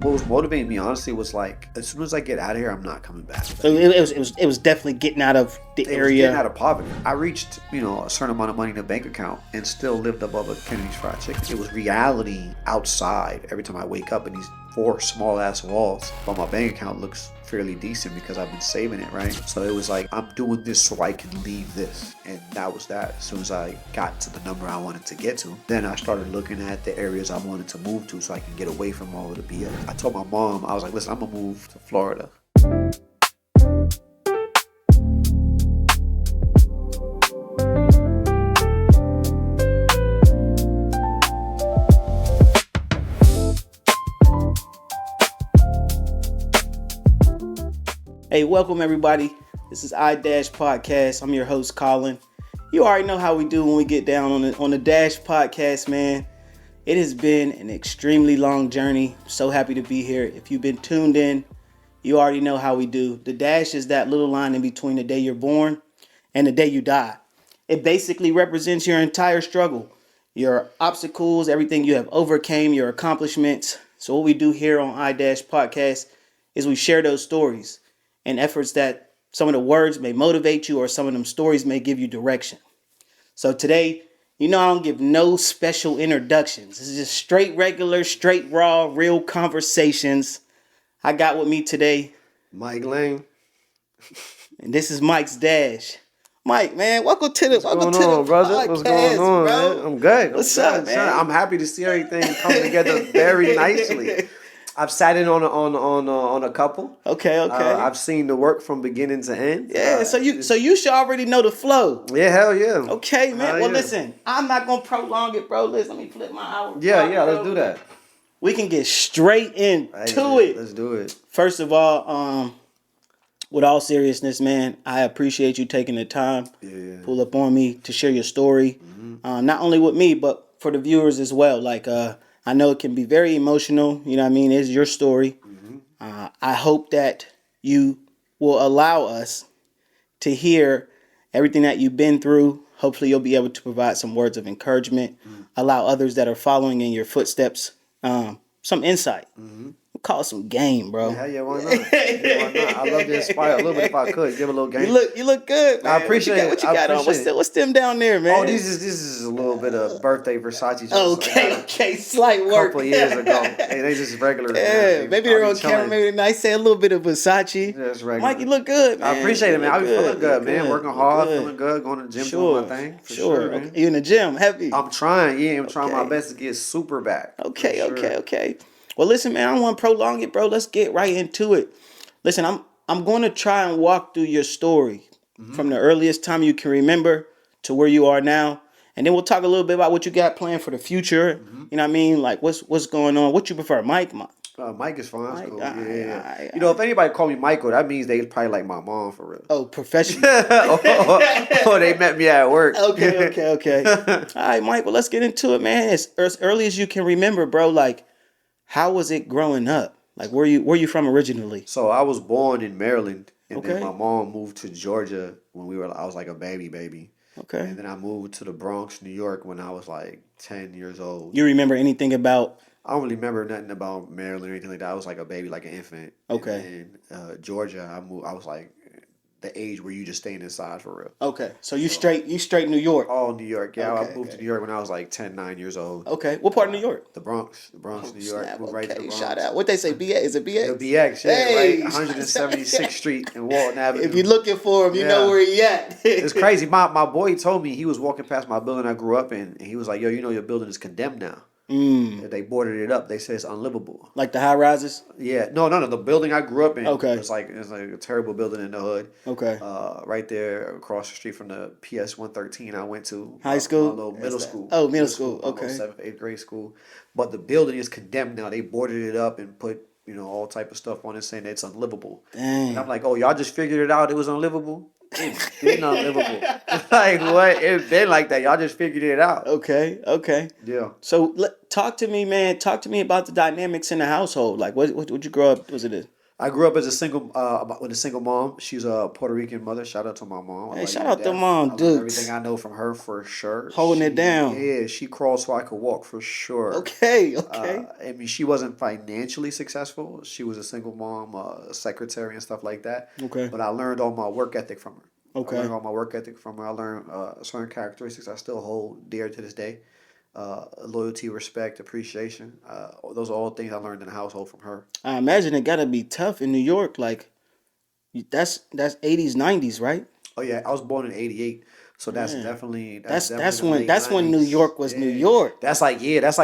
What was motivating me honestly was like, as soon as I get out of here, I'm not coming back. So it was definitely getting out of the It was area. getting out of poverty. I reached, a certain amount of money in the bank account and still lived above a Kennedy's Fried Chicken. It was reality outside every time I wake up in these four small ass walls. But my bank account looks fairly decent because I've been saving it, right? So it was like, I'm doing this so I can leave this. And that was that. As soon as I got to the number I wanted to get to, then I started looking at the areas I wanted to move to so I can get away from all of the BS. I told my mom, I was like, listen, I'm gonna move to Florida. Hey, welcome everybody. This is iDash Podcast. I'm your host, Colin. You already know how we do when we get down on the Dash Podcast, man. It has been an extremely long journey. So happy to be here. If you've been tuned in, you already know how we do. The Dash is that little line in between the day you're born and the day you die. It basically represents your entire struggle, your obstacles, everything you have overcame, your accomplishments. So what we do here on iDash Podcast is we share those stories and efforts that some of the words may motivate you or some of them stories may give you direction. So today, I don't give no special introductions. This is just straight regular, straight raw, real conversations. I got with me today, Mike Lane. and this is Mike's Dash. Mike, man, welcome to the What's going podcast, on, brother? What's going on, bro. man? I'm good. What's I'm up, good, man? I'm happy to see everything come together very nicely. I've sat in on a couple. Okay. I've seen the work from beginning to end. Yeah, so you should already know the flow. Yeah, hell yeah. Okay, man. Hell Well, yeah. listen, I'm not gonna prolong it, bro. Let me flip my hour. Yeah, clock, let's bro. do that. We can get straight into it. Let's do it. First of all, with all seriousness, man, I appreciate you taking the time, pull up on me to share your story, not only with me but for the viewers as well. Like, I know it can be very emotional. You know what I mean? It's your story. I hope that you will allow us to hear everything that you've been through. Hopefully, you'll be able to provide some words of encouragement, allow others that are following in your footsteps some insight. We'll call it some game, bro. Yeah, why not? Why not? I love to inspire a little bit if I could. Give a little game. You look good, man. I appreciate it. What you got on? What's them down there, man? Oh, this is a little bit of birthday Versace. Okay, slight work. A couple of years ago. Hey, they just regular. Yeah, maybe they're on camera. Maybe they say a little bit of Versace. That's regular. Mike, you look good, man. I appreciate it, man. I be feeling good, man. Good. Working hard, feeling good, going to the gym, doing my thing. For sure, man. You in the gym, heavy? I'm trying. Yeah, I'm trying my best to get super back. Okay. Well, listen, man, I don't want to prolong it, bro. Let's get right into it. Listen, I'm going to try and walk through your story from the earliest time you can remember to where you are now. And then we'll talk a little bit about what you got planned for the future. You know what I mean? Like, what's going on? What you prefer, Mike? Mike is fine. That's cool. Yeah. If anybody call me Michael, that means they probably like my mom for real. Oh, professional. or they met me at work. Okay. All right, Mike. Well, let's get into it, man. As early as you can remember, bro. Like, how was it growing up? Like, where you from originally? So I was born in Maryland, and Okay. then my mom moved to Georgia when I was like a baby. Okay. And then I moved to the Bronx, New York when I was like 10 years old. You remember anything about? I don't really remember nothing about Maryland or anything like that. I was like a baby, like an infant. Okay. And Georgia, I was like the age where you just staying inside for real. Okay. So you straight New York. All New York. Yeah, Okay, I moved to New York when I was like 9 years old. Okay. What part of New York? The Bronx, New York. Snap. Moved right to the Bronx. Shout out. What they say? BX? Is it BX? The BX, yeah, Hey. right? 176th Street and Walton Avenue. If you're looking for him, you know where he at. It's crazy. My boy told me he was walking past my building I grew up in, and he was like, yo, your building is condemned now. They boarded it up. They said it's unlivable. Like the high rises? Yeah. No. The building I grew up in. Okay. It's like a terrible building in the hood. Okay. Right there across the street from the PS 113 I went to. High school? My little middle school. Oh, middle school. My little Okay. 7th, 8th grade school. But the building is condemned now. They boarded it up and put, all type of stuff on it saying that it's unlivable. Dang. And I'm like, oh, y'all just figured it out it was unlivable? It's been unlivable. Like, what? It's been like that. Y'all just figured it out. Okay. Yeah. So talk to me, man. Talk to me about the dynamics in the household. Like, what would you grow up? Was it I grew up as a single with a single mom. She's a Puerto Rican mother. Shout out to my mom. I Hey, love you shout to out to death. I Mom learned everything Dukes. I know from her for sure. Holding it down. She crawled so I could walk for sure. Okay, okay. I mean, she wasn't financially successful. She was a single mom, secretary and stuff like that. Okay. But I learned all my work ethic from her. I Okay. learned all my work ethic from her. I learned certain characteristics I still hold dear to this day. Loyalty, respect, appreciation. Those are all things I learned in the household from her. I imagine it gotta be tough in New York. Like that's 80s, 90s, right? Oh yeah, I was born in '88, so Man. that's definitely That's the when late that's when New '90s. York was New Yeah, York. that's like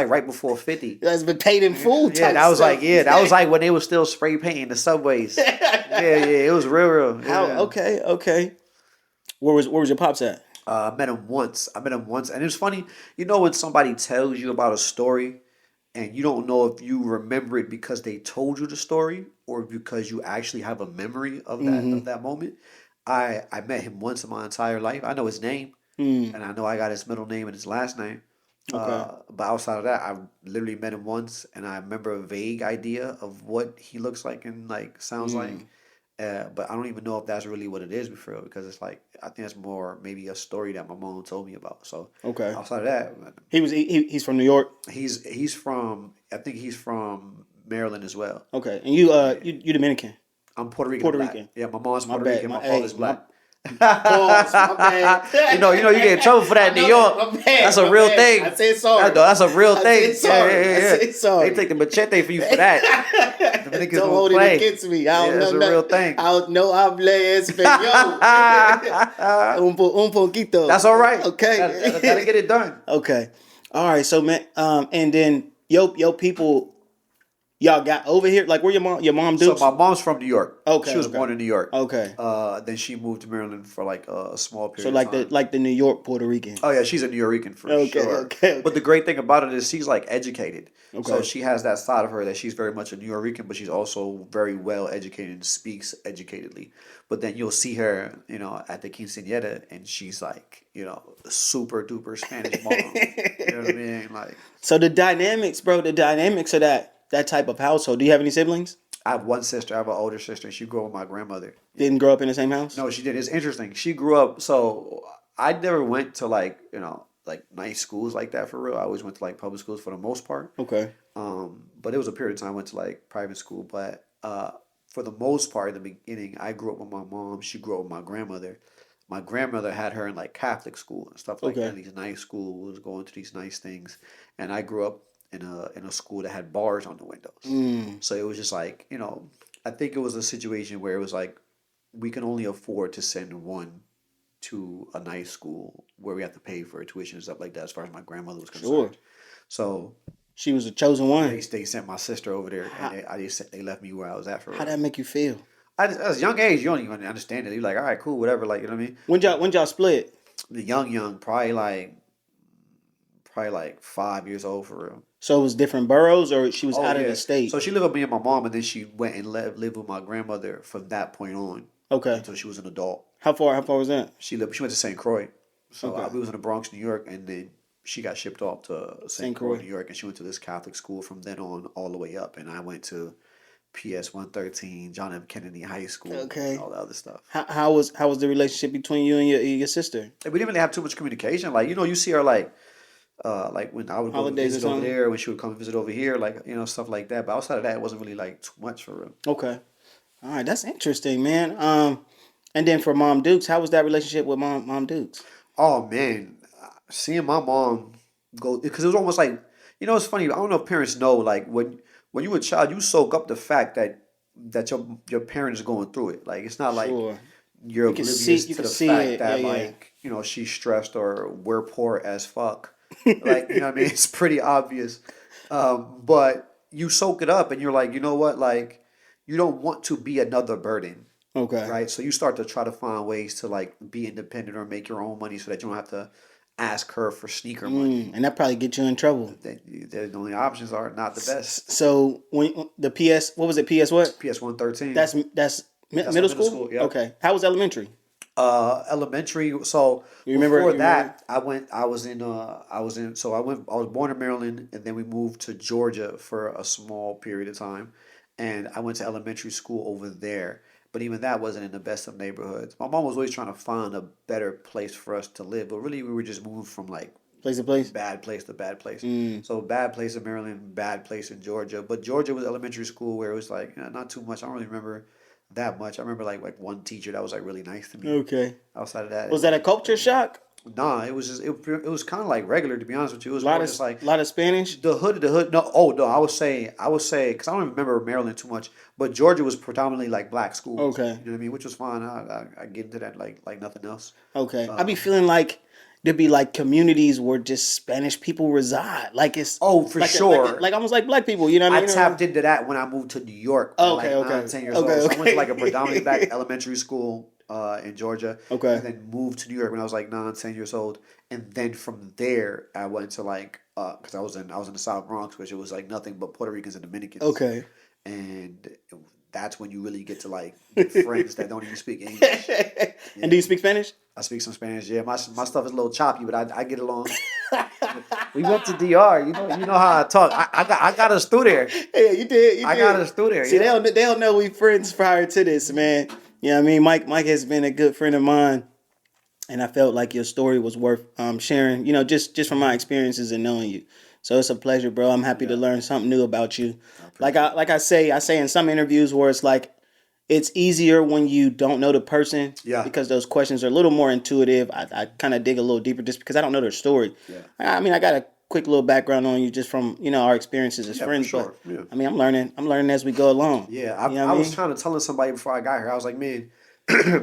right before '50. That's been paid in full Yeah, type stuff. that was like when they were still spray painting the subways. Yeah, it was real. How Yeah. okay, okay. Where was your pops at? I met him once. And it was funny. You know when somebody tells you about a story, and you don't know if you remember it because they told you the story or because you actually have a memory of that moment. I met him once in my entire life. I know his name, Mm, and I know I got his middle name and his last name. okay. But outside of that, I literally met him once, and I remember a vague idea of what he looks like and like sounds like. Mm, But I don't even know if that's really what it is before because it's like I think it's more maybe a story that my mom told me about. So okay. outside of that, He's from New York. he's from I think he's from Maryland as well. Okay. And you Yeah, you Dominican. I'm Puerto Rican Puerto black. Rican. Yeah, my mom's My Puerto bad. Rican. My My father's hey, my black. pause, my bad. You get in trouble for that I in New know York. that. My bad. That's a My real bad. thing. I said sorry. That's a real I thing. said sorry. Yeah. I said sorry. They take the machete for you for that. Dominicans Don't don't hold play. it against me. I Yeah, don't that's know a real nothing. thing. I don't know habla español. Un poquito. That's all right. Okay. Gotta get it done. Okay. All right. So man, and then yo people, y'all got over here. Like where your mom So Dukes? my mom's from New York. Okay. She was Okay. born in New York. Okay. Then she moved to Maryland for like a small So period of time. like the New York Puerto Rican. Oh yeah, she's a New Yorican for Okay. sure. Okay. But the great thing about it is she's like educated. So Okay. she has that side of her that she's very much a New Yorican, but she's also very well educated and speaks educatedly. But then you'll see her, at the quinceañera, and she's like, super duper Spanish mom. You know what I mean? Like So the dynamics, bro. The dynamics of that type of household. Do you have any siblings? I have one sister. I have an older sister. She grew up with my grandmother. Didn't grow up in the same house. No, she did. It's interesting. She grew up. So I never went to like nice schools like that for real. I always went to like public schools for the most part. Okay. But it was a period of time I went to like private school. But for the most part, in the beginning, I grew up with my mom. She grew up with my grandmother. My grandmother had her in like Catholic school and stuff like Okay. that. These nice schools, going to these nice things. And I grew up in a school that had bars on the windows. Mm, So it was just like, I think it was a situation where it was like we can only afford to send one to a nice school where we have to pay for tuition and stuff like that as far as my grandmother was sure. concerned. So She was the chosen they, one. they sent my sister over there and they left me where I was at for How real. that make you feel? At a young age, you don't even understand it. You're like, all right, cool, whatever. Like, you know what I mean? When y'all split? The young, probably like 5 years old for real. So it was different boroughs, or she was Oh out of yeah. the state. So she lived with me and my mom, and then she went and lived with my grandmother from that point on Okay. until she was an adult. How far was that? She went to St. Croix. So Okay. we was in the Bronx, New York, and then she got shipped off to St. St. Croix, Croix. New York, and she went to this Catholic school from then on all the way up. And I went to PS 113, John F. Kennedy High School, Okay. and all the other stuff. How was the relationship between you and your sister? And we didn't really have too much communication. Like, you see her like when I would go Holidays or visit over something? there, when she would come visit over here, like, stuff like that. But outside of that, it wasn't really like too much for real. Okay. All right, that's interesting, man. And then for Mom Dukes, how was that relationship with Mom Dukes? Oh man, seeing my mom go because it was almost like it's funny. I don't know if parents know like when you were a child, you soak up the fact that your parent is going through it. Like it's not like Sure. you're You can oblivious see- you to can the see fact it. that Yeah, yeah. like she's stressed or we're poor as fuck. Like what I mean, it's pretty obvious. But you soak it up and you're like, you know what, like you don't want to be another burden. Okay. Right, so you start to try to find ways to like be independent or make your own money so that you don't have to ask her for sneaker money. And that probably get you in trouble. The only options are not the best. So when the PS, what was it? PS what? PS 113. That's middle school. Yeah. Okay. How was elementary? Elementary. So You remember? before you that, I was born in Maryland, and then we moved to Georgia for a small period of time, and I went to elementary school over there. But even that wasn't in the best of neighborhoods. My mom was always trying to find a better place for us to live, but really we were just moving from like Place to place. bad place to bad place. Mm. So bad place in Maryland, bad place in Georgia. But Georgia was elementary school where it was like not too much. I don't really remember that much. I remember like one teacher that was like really nice to me. Okay. Outside of that, Was that a culture shock? nah, it was just it was kind of like regular to be honest with you. It was A lot more of just like lot of Spanish. the hood. No, oh no, I would say because I don't remember Maryland too much, but Georgia was predominantly like black schools. Okay. You know what I mean, which was fine. I get into that like nothing else. Okay. I be feeling like there'd be like communities where just Spanish people reside. Like it's Oh, for like sure. like almost like black people. You know what I I mean? tapped into that when I moved to New York at Okay, like okay. 9, 10 years Okay, old. So I went to like a okay. predominantly black elementary school in Georgia. Okay. And then moved to New York when I was like 9, 10 years old. And then from there I went to like because I was in the South Bronx, which it was like nothing but Puerto Ricans and Dominicans. Okay. And that's when you really get to like get friends that don't even speak English. And do you speak Spanish? I speak some Spanish. Yeah, my stuff is a little choppy, but I get along. We went to DR. You know how I talk. I got us through there. Yeah, you did. You I did. got us through there. See, Yeah. they'll know we friends prior to this, man. You know what I mean? Mike has been a good friend of mine, and I felt like your story was worth sharing. You know, just from my experiences and knowing you. So it's a pleasure, bro. I'm happy to learn something new about you. Like I say in some interviews where it's like it's easier when you don't know the person. Yeah. Because those questions are a little more intuitive. I kind of dig a little deeper just because I don't know their story. Yeah. I mean, I got a quick little background on you just from our experiences as Yeah, for friends. sure. But Yeah. I mean, I'm learning as we go along. Yeah, You know I what was mean? trying to telling somebody before I got here. I was like, man,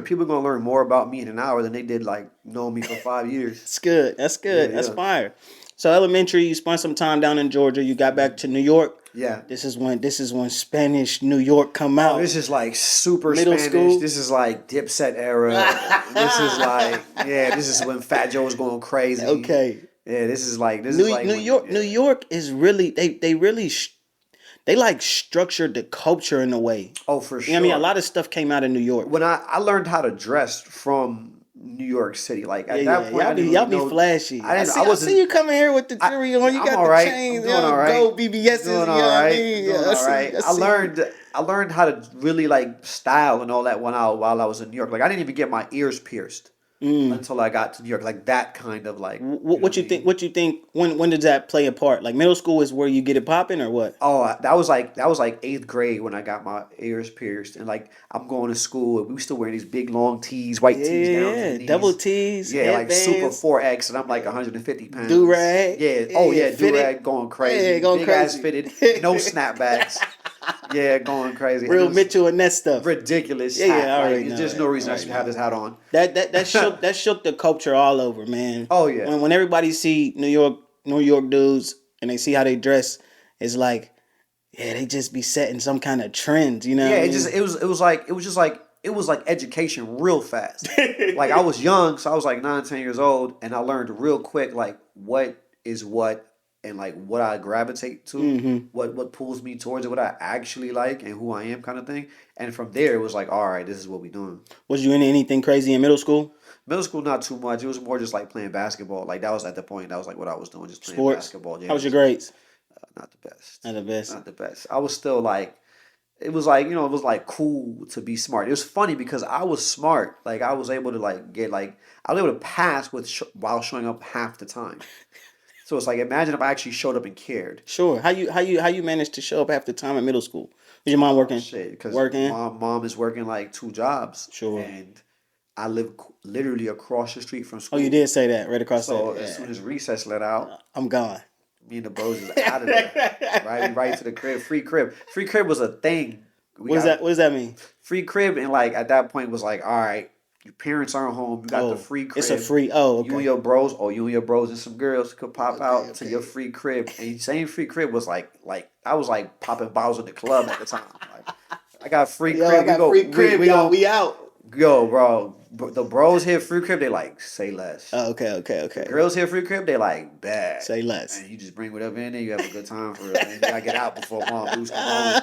people gonna learn more about me in an hour than they did like knowing me for 5 years. It's good. That's good. Yeah, That's yeah. fire. So elementary, you spent some time down in Georgia. You got back to New York. Yeah. This is when Spanish New York come out. This is like super Middle Spanish. school? This is like Dipset era. This is like this is when Fat Joe was going crazy. Okay. Yeah, this is like New when- York. yeah. New York is really they really they like structured the culture in a way. Oh, for sure. You know what I mean? A lot of stuff came out of New York. When I learned how to dress from New York City, like at Yeah, that point, I y'all didn't be really know- flashy. I didn't. I see you coming here with the I- jewelry on. You I'm got all the right. chains, I'm doing all right. gold BBSs. Doing You know all what I right. mean? Doing Yeah, all right. I learned how to really like style and all that while I was in New York. Like I didn't even get my ears pierced until I got to New York. Like that kind of like. What you think? What you think? When does that play a part? Like middle school is where you get it popping, or what? Oh, that was like 8th grade when I got my ears pierced, and like I'm going to school, and we still wearing these big long tees, white tees down to the Yeah, knees. double T's. Yeah, like super headbands. 4X, and I'm like 150 pounds. Do-rag. Yeah. Oh yeah, Yeah, do rag fitted. going crazy. Yeah, going Big ass crazy. fitted, no snapbacks. Yeah, going crazy. And it Real was Mitchell and that stuff. ridiculous. Yeah, hat. I Like, already there's know just it. no reason I I should already have this hat on. That shook the culture all over, man. Oh yeah. When everybody see New York dudes and they see how they dress, it's like, yeah, they just be setting some kind of trends, you know? Yeah, what I mean? it was like education real fast. Like I was young, so I was like 9, 10 years old, and I learned real quick like what is what and like what I gravitate to, Mm-hmm. what pulls me towards it, what I actually like and who I am kind of thing. And from there it was like, all right, this is what we doing. Was you into anything crazy in middle school? Middle school not too much. It was more just like playing basketball. Like that was at the point that was like what I was doing, just playing Sports? basketball. Yeah, How was your grades? not the best. Not the best. Not the best. I was still like, it was like, it was like cool to be smart. It was funny because I was smart. Like I was able to like get like, I was able to pass while showing up half the time. So it's like, imagine if I actually showed up and cared. Sure. How you managed to show up half the time in middle school? Was your mom working? Shit, because Working? mom is working like 2 jobs. Sure. And I live literally across the street from Oh, school. you did say that right across So the as soon as recess let out, I'm gone. me and the bros is out of there. Right to the crib. Free crib. Free crib was a thing. What does that mean? Free crib, and like at that point was like, all right, your parents aren't home. You got the free crib. It's a free. Oh, okay. You and your bros and some girls could pop out to your free crib. And same free crib was like I was like popping bottles in the club at the time. Like I got free crib. I got free crib. We out. Yo, bro. The bros hit free crib. They like say less. Oh, okay. Girls hit free crib. They like bad. Say less. And you just bring whatever in there. You have a good time for it. And you gotta get out before mom lose control.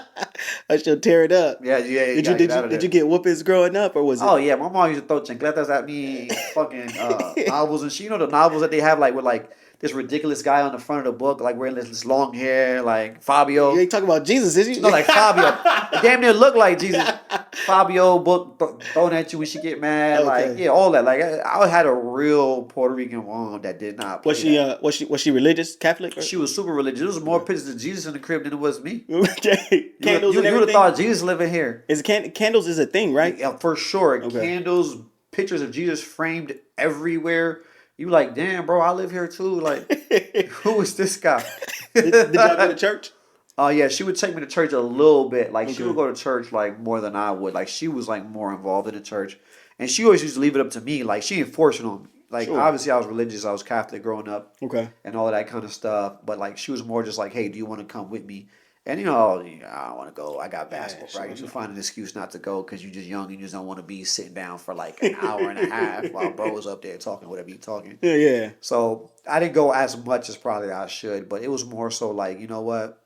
I should tear it up. Yeah. Did you get whoopings growing up, or was it? Oh yeah, my mom used to throw chancletas at me, fucking novels and shit. You know the novels that they have like with like this ridiculous guy on the front of the book, like wearing this long hair, like Fabio. You ain't talking about Jesus, is you? No, like Fabio. It damn near look like Jesus. Fabio book thrown at you when she get mad, like Okay. yeah, all that. Like I had a real Puerto Rican mom that did not play Was she that. was she religious, Catholic? Or? She was super religious. There was more pictures of Jesus in the crib than it was me. Okay. Candles You and would have everything. thought Jesus living here. Candles is a thing, right? Yeah, for sure. Okay. Candles, pictures of Jesus framed everywhere. You like, damn, bro, I live here too. Like, who is this guy? Did y'all go to church? Yeah, she would take me to church a little bit. Like, she Okay. would go to church like more than I would. Like, she was like more involved in the church, and she always used to leave it up to me. Like, she didn't force it on me. Like, Sure. obviously, I was religious. I was Catholic growing up, Okay. and all of that kind of stuff. But like, she was more just like, hey, do you want to come with me? And I don't want to go. I got basketball sure, practice. You find an excuse not to go because you're just young and you just don't want to be sitting down for like an hour and a half while bro was up there talking whatever he talking. Yeah. So I didn't go as much as probably I should, but it was more so like, you know what?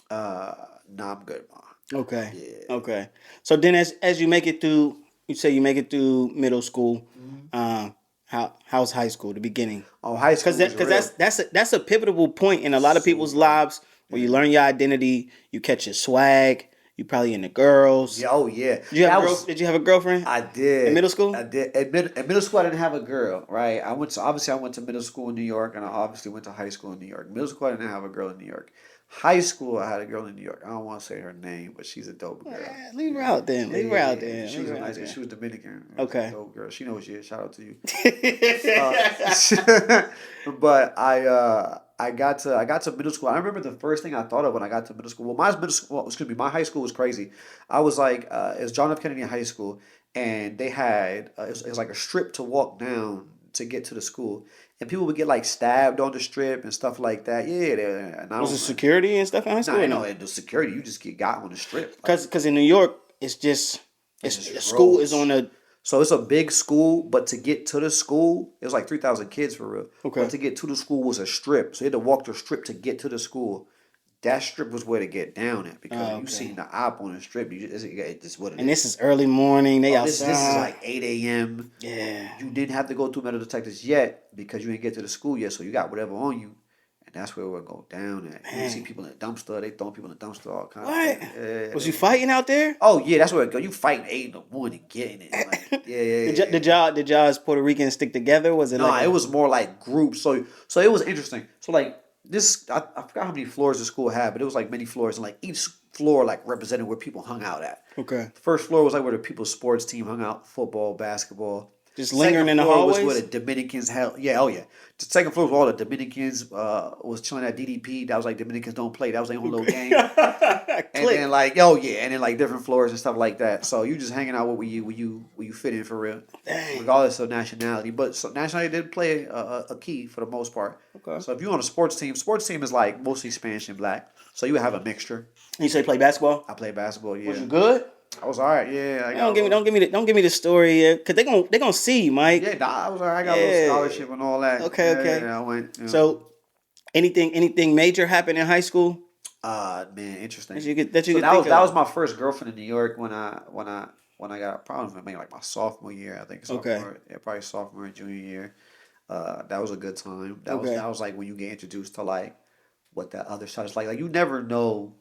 Nah, I'm good, ma. Okay. Yeah. Okay. So then, as you make it through, you say you make it through middle school. How's high school? The beginning. Oh, high school Because that's a pivotal point in a lot of people's lives where you learn your identity, you catch your swag, you probably into girls. Yeah, oh yeah. Did you have a girlfriend? I did. In middle school? I did. At middle school, I didn't have a girl, right? I went to middle school in New York, and I obviously went to high school in New York. Middle school, I didn't have a girl in New York. High school, I had a girl in New York. I don't want to say her name, but she's a dope girl. Leave her out then. Leave her out then. She was a nice girl. She was Dominican. Okay. Dope girl. She knows she is. Shout out to you. But I got to middle school. I remember the first thing I thought of when I got to middle school. Well, my high school was crazy. I was like, it was John F. Kennedy High School, and they had it was like a strip to walk down to get to the school, and people would get like stabbed on the strip and stuff like that. Yeah, and I Was it was security and stuff in high school? nah, no, the security you just get got on the strip. Because in New York, it's just just school roads. is on a So it's a big school, but to get to the school, it was like 3,000 kids for real. Okay. But to get to the school was a strip. So you had to walk the strip to get to the school. That strip was where to get down at because okay. you seen the op on the strip. It's what it and is. this is early morning. They outside. This is like 8 a.m. Yeah. You didn't have to go through metal detectors yet because you didn't get to the school yet. So you got whatever on you. And that's where it would go down at. You see people in the dumpster. They throwing people in the dumpster all kinds What? of things. Was you fighting out there? Oh, yeah, that's where it go. You fighting 8 in the morning getting it. Like, yeah. Did y'all as Puerto Ricans stick together? Was it No, like it was more like groups. So it was interesting. So like this, I forgot how many floors the school had, but it was like many floors, and like each floor like represented where people hung out at. Okay. The first floor was like where the people's sports team hung out, football, basketball. Just lingering in the floor hallways? was where the Dominicans held. Yeah, oh yeah. The second floor was where all the Dominicans was chilling at DDP. That was like Dominicans don't play. That was their own little game. And then like and then like different floors and stuff like that. So you just hanging out with where you fit in for real, regardless of nationality. But so nationality did play a key for the most part. Okay. So if you're on a sports team is like mostly Spanish and black. So you would have a mixture. You say play basketball? I played basketball. Yeah, Was you good? I was alright. Yeah, Don't give me the story yet, cause they gonna see you, Mike. Yeah, I was alright. I got a little scholarship and all that. Okay. Yeah, I went. So, anything major happened in high school? Man, interesting. That was my first girlfriend in New York when I got problems with maybe like my sophomore year. I think probably sophomore and junior year. That was a good time. That was like when you get introduced to like what that other side is like. Like you never know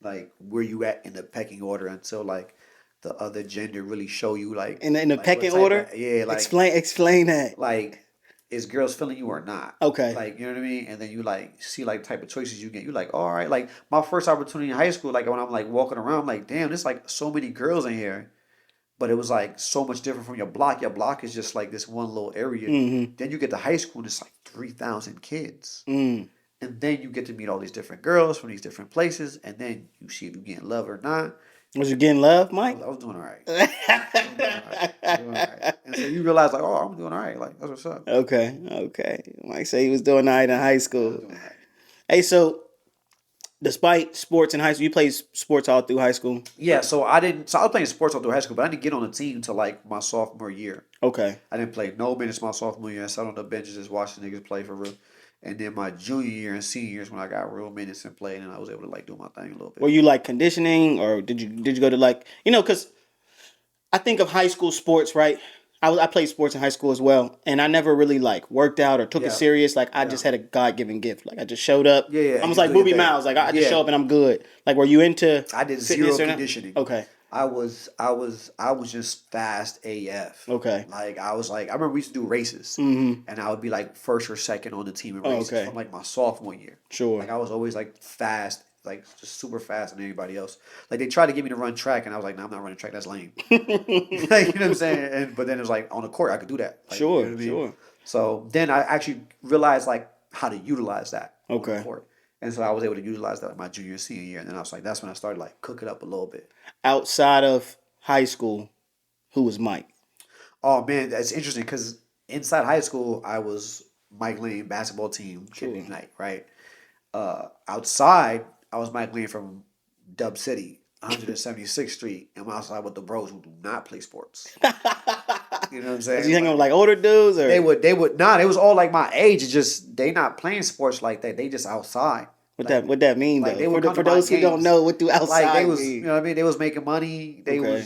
like where you at in the pecking order until like the other gender really show you like in the like, pecking order. Yeah, like explain that. like is girls feeling you or not? Okay. Like, you know what I mean? And then you like see like type of choices you get. You like, all right, like my first opportunity in high school, like when I'm like walking around, I'm like, damn, there's like so many girls in here. But it was like so much different from your block. Your block is just like this one little area. Mm-hmm. Then you get to high school and it's like 3,000 kids. Mm. And then you get to meet all these different girls from these different places. And then you see if you getting love or not. Was you getting love, Mike? I was doing all right. And so you realize like, oh, I'm doing all right. Like, that's what's up. Okay. Mike said he was doing all right in high school. Hey, so despite sports in high school, you played sports all through high school? Yeah, so I was playing sports all through high school, but I didn't get on the team until like my sophomore year. Okay. I didn't play no minutes my sophomore year. I sat on the benches just watching niggas play for real. And then my junior year and senior years when I got real minutes and played, and I was able to like do my thing a little bit. Were you like conditioning, or did you go to like because I think of high school sports, right? I played sports in high school as well, and I never really like worked out or took it Yeah. serious. Like I Yeah. just had a God given gift. Like I just showed up. Yeah, yeah. Almost You like do your Booby thing. Miles. Like I just Yeah. show up and I'm good. Like were you into I did fitness zero or not? conditioning. Okay. I was just fast AF. Okay. Like I was like I remember we used to do races, Mm-hmm. and I would be like first or second on the team in Oh, races okay. from like my sophomore year. Sure. Like I was always like fast, like just super fast than anybody else. Like they tried to get me to run track, and I was like, no, I'm not running track. That's lame. Like, you know what I'm saying? But then it was like on the court, I could do that. Like, you know what I Sure. mean? Sure. So then I actually realized like how to utilize that on the Okay. court. And so I was able to utilize that my junior and senior year. And then I was like, that's when I started like cooking up a little bit. Outside of high school, who was Mike? Oh man, that's interesting because inside high school I was Mike Lane basketball team Sure. Kennedy Knight, right? Outside I was Mike Lane from Dub City, 176th Street, and I'm outside with the bros who do not play sports. You know what I'm saying? Was you hanging with like older dudes or It was all like my age. It's just they not playing sports like that. They just outside. what that mean Like though? they would come For to my those who don't games. know, what do outside Like they was, mean? you know what I mean? They was making money. Okay.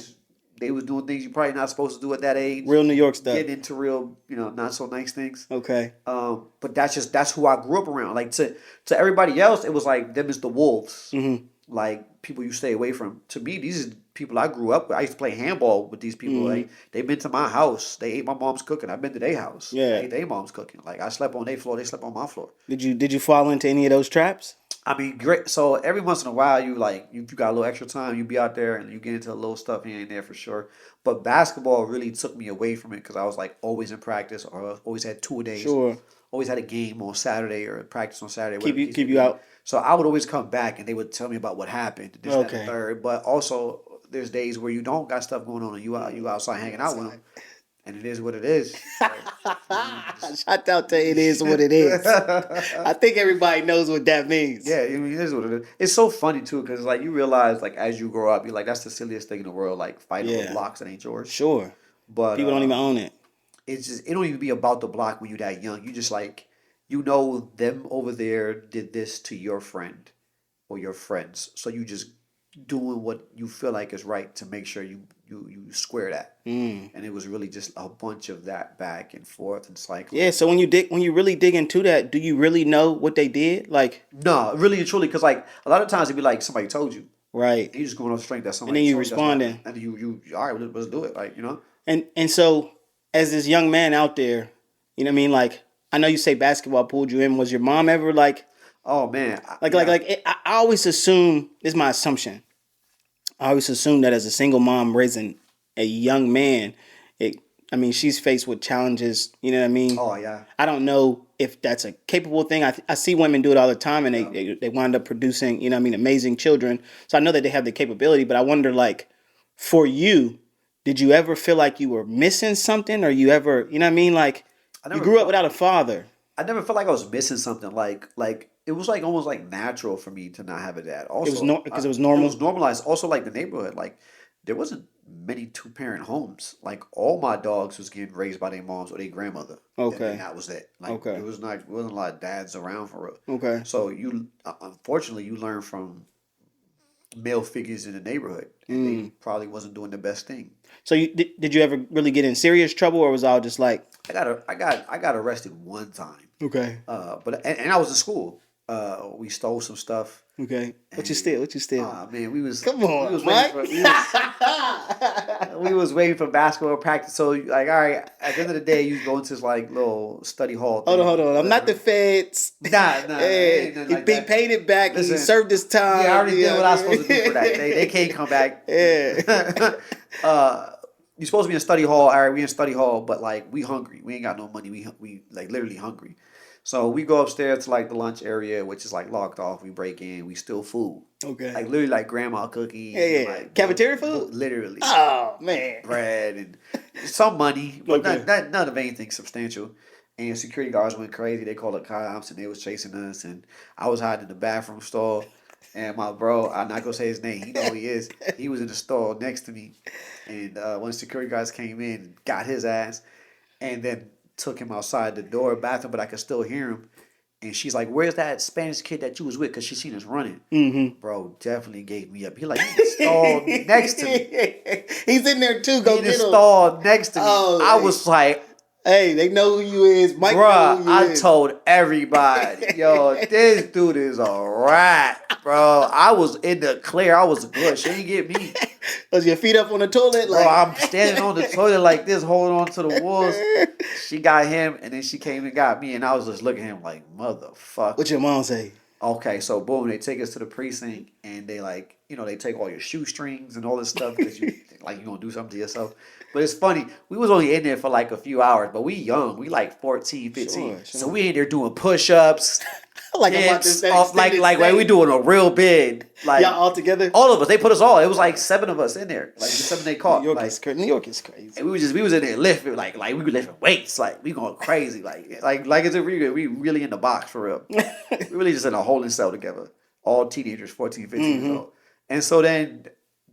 They was doing things you probably not supposed to do at that age. Real New York stuff. Getting into real, not so nice things. Okay. But that's who I grew up around. Like to everybody else, it was like them is the wolves. Mm-hmm. Like people you stay away from. To me, these is people I grew up with. I used to play handball with these people. Mm-hmm. Like they've been to my house. They ate my mom's cooking. I've been to their house. Yeah. They ate their mom's cooking. Like I slept on their floor. They slept on my floor. Did you fall into any of those traps? I mean, great. So every once in a while, you got a little extra time, you be out there and you get into a little stuff here and there for sure. But basketball really took me away from it because I was like always in practice or always had 2 days. Sure. Always had a game on Saturday or practice on Saturday. Keep whatever you the case keep may you be. out. So I would always come back and they would tell me about what happened. This, that, and Okay. the third. But also, there's days where you don't got stuff going on and you outside hanging out with them, and it is what it is. Shout out to it is what it is. I think everybody knows what that means. Yeah, I mean, it is what it is. It's so funny too, because like you realize, like as you grow up, you're like, that's the silliest thing in the world, like fighting Yeah. over blocks that ain't yours. Sure. But People don't even own it. it's just it don't even be about the block when you're that young. You just like them over there did this to your friend or your friends, so you just doing what you feel like is right to make sure you square that. Mm. And it was really just a bunch of that back and forth and cycle. Yeah, so when you really dig into that, do you really know what they did? Like, No, really and truly, because like a lot of times it'd be like somebody told you. right. You just going off strength that And somebody then you told that's responding. right. And then you all right, let's do it. Like, And so as this young man out there, you know what I mean? Like, I know you say basketball pulled you in. Was your mom ever like Oh man. I always assume, this is my assumption. I always assume that as a single mom raising a young man, she's faced with challenges, you know what I mean? Oh yeah. I don't know if that's a capable thing. I see women do it all the time and they wind up producing, you know what I mean, amazing children. So I know that they have the capability, but I wonder, like, for you, did you ever feel like you were missing something, or you ever, you know what I mean? Like, you grew up without a father. I never felt like I was missing something. Like it was like almost like natural for me to not have a dad. Also, Because it was normal. It was normalized. Also, like the neighborhood, like there wasn't many 2-parent homes. Like all my dogs was getting raised by their moms or their grandmother. Okay. And that was it. Like Okay. it wasn't a lot of dads around for real. Okay. So unfortunately you learn from male figures in the neighborhood, and they probably wasn't doing the best thing. So did you ever really get in serious trouble, or was it all just like, I got arrested one time. okay, But I was in school. We stole some stuff. okay, what you steal? Man, we was Come on, we was Mike. we was waiting for basketball practice. So like, all right, at the end of the day, you go into this like little study hall. Hold on. I'm not the feds. Nah. Hey, he paid it back. Listen, he served his time. Yeah, I already did what I was supposed to do for that. They can't come back. Yeah. You're supposed to be in study hall. All right, we in study hall, but like we hungry. We ain't got no money. We like literally hungry. So we go upstairs to like the lunch area, which is like locked off. We break in. We steal food. Okay. Like literally like grandma cookies. Yeah. Like, Cafeteria food? Literally. Oh man. Bread and some money, but Okay. none of anything substantial. And security guards went crazy. They called the cops and they was chasing us. And I was hiding in the bathroom stall. And my bro, I'm not gonna say his name. He know who he is. He was in the stall next to me. And when the security guards came in, got his ass, and then took him outside the door bathroom, but I could still hear him. And she's like, "Where's that Spanish kid that you was with?" Because she seen us running. Mm-hmm. Bro, definitely gave me up. He like, in the stall next to me. He's in there too. Go In the get him. stall next to me. Oh, I hey. was like, Hey, they know who you is. Mike know bruh, who you I is. told everybody, yo, this dude is a rat, bro. I was in the clear. I was good. She ain't get me. Was your feet up on the toilet? Bro, I'm standing on the toilet like this, holding on to the walls. She got him, and then she came and got me, and I was just looking at him like, motherfucker. What your mom say? Okay, so boom, they take us to the precinct, and they like, they take all your shoestrings and all this stuff because you like you gonna do something to yourself. But it's funny, we was only in there for like a few hours, but we young, we like 14, 15. Sure. So we in there doing push-ups, Like I'm about to dips, say, like we doing a real bid. Like y'all all together. all of us, they put us all. It was like 7 of us in there, like the 7 they caught. New York Like, is crazy. New York is crazy. and we was in there lifting, like we were lifting weights, like we going crazy, like it's a we really in the box for real. We really just in a holding cell together, all teenagers, 14, 15 years old. And so then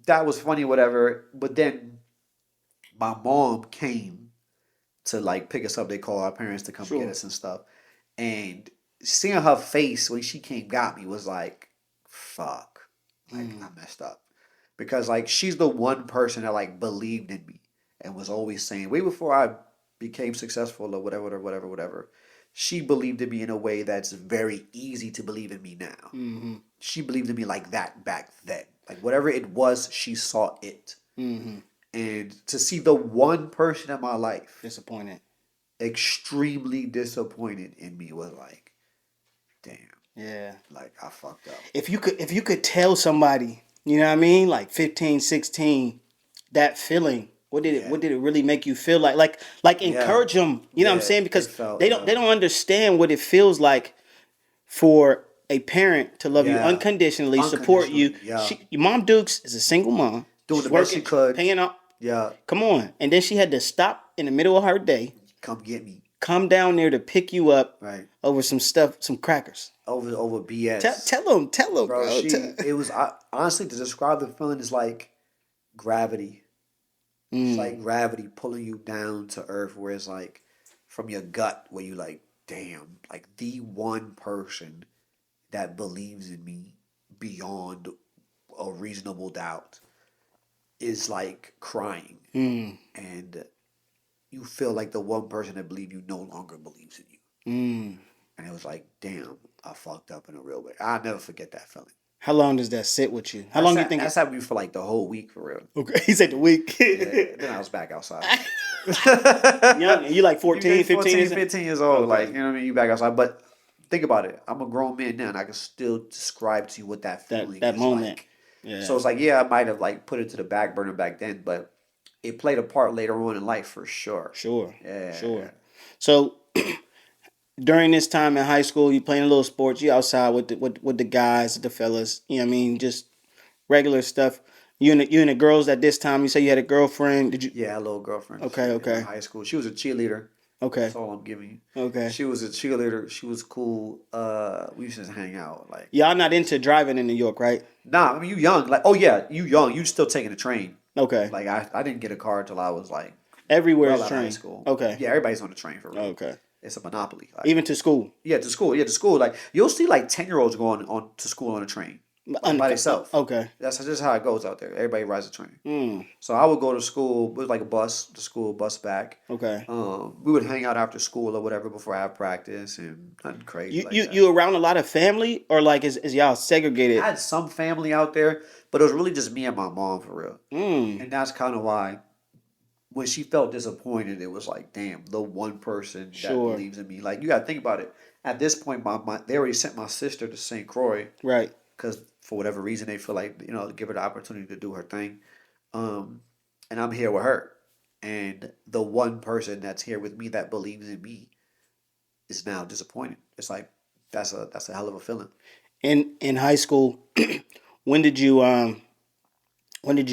that was funny, whatever. But then my mom came to like pick us up. They called our parents to come get us and stuff. And seeing her face when she came got me was like, fuck, like I messed up. Because like she's the one person that like believed in me and was always saying, way before I became successful or whatever, she believed in me in a way that's very easy to believe in me now. Mm-hmm. She believed in me like that back then. Like whatever it was, she saw it. Mm-hmm. And to see the one person in my life Disappointed. extremely disappointed in me was like, damn. Yeah. Like I fucked up. If you could tell somebody, you know what I mean, like 15, 16, that feeling, what did it really make you feel like? Like encourage them, you know what I'm saying? Because they don't understand what it feels like for a parent to love you unconditionally, support you. Yeah. Your mom Dukes is a single mom. Doing She's the best working, she could. paying up. Yeah. Come on. And then she had to stop in the middle of her day. Come get me. Come down there to pick you up over some stuff, some crackers. Over BS. Tell them, bro. It was honestly to describe the feeling is like gravity. It's like gravity pulling you down to earth, where it's like from your gut, where you like, damn, like the one person that believes in me beyond a reasonable doubt is like crying, and you feel like the one person that believed you no longer believes in you. And it was like, damn, I fucked up in a real way. I'll never forget that feeling. How long does that sit with you? How long do you think? That's happened to me for like the whole week, for real. Okay, he said the week. Then I was back outside. Young, and you like 14, 15? 15 years old. Like, you know what I mean? You back outside. But think about it. I'm a grown man now, and I can still describe to you what that feeling that is moment. like. Yeah. So it's like, yeah, I might have like put it to the back burner back then, but it played a part later on in life for sure. Sure. Yeah. Sure. So during this time in high school, you playing a little sports, you outside with the guys, the fellas, you know what I mean, just regular stuff. You and the girls at this time, you say you had a girlfriend. Did you? Yeah, a little girlfriend. Okay. In high school. She was a cheerleader. Okay. That's all I'm giving you. Okay. She was a cheerleader. She was cool. We used to hang out. Like, y'all not into driving in New York, right? Nah, I mean, you young. Like, oh yeah, you young. You still taking the train. Okay. Like, I didn't get a car until I was like everywhere well is train. High school. Okay. Yeah, everybody's on the train for real. Okay. It's a monopoly. Like, even to school. Yeah, to school. Yeah, to school. Like, you'll see like 10-year-olds going on to school on a train. Like, by themselves. Okay. That's just how it goes out there. Everybody rides a train. So I would go to school with like a bus, the school bus back. Okay. We would hang out after school or whatever before I have practice and nothing crazy. You around a lot of family, or like is y'all segregated? I had some family out there, but it was really just me and my mom for real. And that's kind of why when she felt disappointed, it was like, damn, the one person that believes in me. Like, you got to think about it. At this point, they already sent my sister to St. Croix. Right. Because for whatever reason, they feel like, give her the opportunity to do her thing. And I'm here with her. And the one person that's here with me that believes in me is now disappointed. It's like, that's a hell of a feeling. In high school, when did you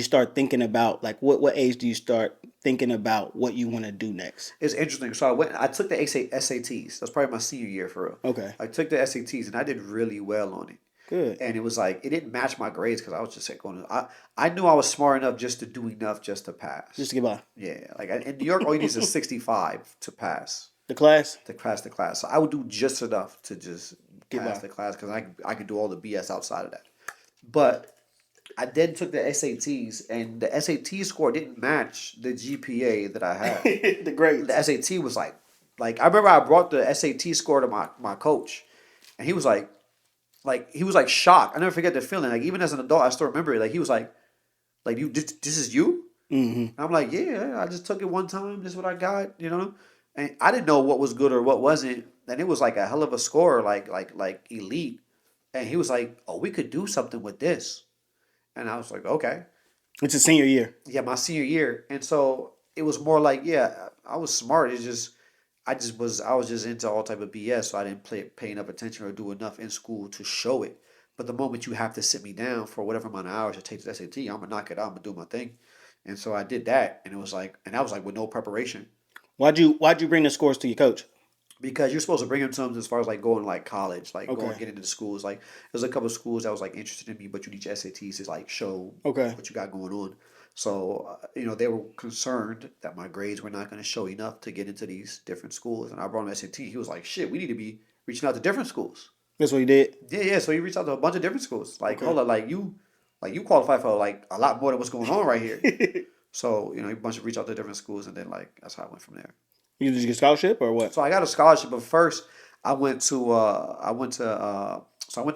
start thinking about, like, what age do you start thinking about what you want to do next? It's interesting. So I took the SATs. That's probably my senior year for real. Okay. I took the SATs and I did really well on it. Good. And it was like, it didn't match my grades because I was just like I knew I was smart enough just to do enough just to pass. Just to get by. Yeah. Like in New York, all you need is a 65 to pass. The class? The class. So I would do just enough to just Get pass by. the class because I could do all the BS outside of that. But I then took the SATs, and the SAT score didn't match the GPA that I had. The grades. The SAT was like I remember I brought the SAT score to my coach, and he was he was like shocked. I never forget the feeling. Like even as an adult, I still remember it. Like he was like you this is you. Mm-hmm. I'm like, yeah, I just took it one time. This is what I got, you know. And I didn't know what was good or what wasn't. And it was like a hell of a score, like elite. And he was like, oh, we could do something with this. And I was like, okay, It's a senior year. yeah, my senior year. And so it was more like, yeah, I was smart. It's just I was just into all type of BS, so I didn't pay enough attention or do enough in school to show it. But the moment you have to sit me down for whatever amount of hours it takes the SAT, I'm gonna knock it out. I'm gonna do my thing. And so I did that, and it was like, and that was like with no preparation, Why'd you bring the scores to your coach? because you're supposed to bring them to them as far as like going like college, like going Okay. get into the schools. Like there's a couple of schools that was like interested in me, but you need your SATs to like show Okay. what you got going on. So you know they were concerned that my grades were not going to show enough to get into these different schools, and I brought him SAT. He was like, "Shit, we need to be reaching out to different schools." That's what you did? Yeah, yeah. So he reached out to a bunch of different schools. Like, Okay. hold up, like you qualify for like a lot more than what's going on right here. So you know, a bunch of reach out to different schools, and then like that's how I went from there. You did you get a scholarship or what? So I got a scholarship, but first I went to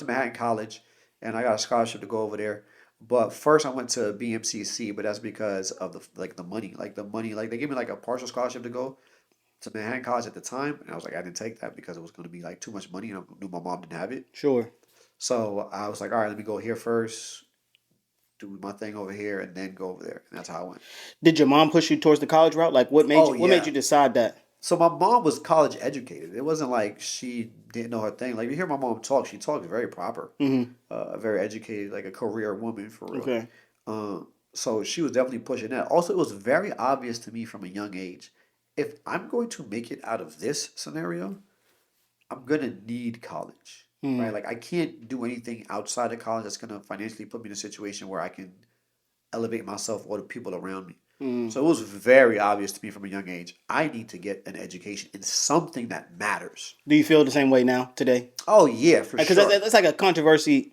Manhattan College, and I got a scholarship to go over there. But first I went to BMCC, but that's because of the money, like they gave me like a partial scholarship to go to Manhattan College at the time, and I was like I didn't take that because it was going to be like too much money, and I knew my mom didn't have it. Sure. So I was like, all right, let me go here first, do my thing over here, and then go over there, and that's how I went. Did your mom push you towards the college route? Like Oh what made yeah. you decide that? So my mom was college educated. It wasn't like she didn't know her thing. Like you hear my mom talk, she talks very proper, Mm-hmm. very educated, like a career woman for real. Okay. So she was definitely pushing that. Also, it was very obvious to me from a young age, if I'm going to make it out of this scenario, I'm gonna need college, right? Mm. Like I can't do anything outside of college that's gonna financially put me in a situation where I can elevate myself or the people around me. Mm. So it was very obvious to me from a young age. I need to get an education in something that matters. Do you feel the same way now today? Oh yeah, for Because sure. that's like a controversial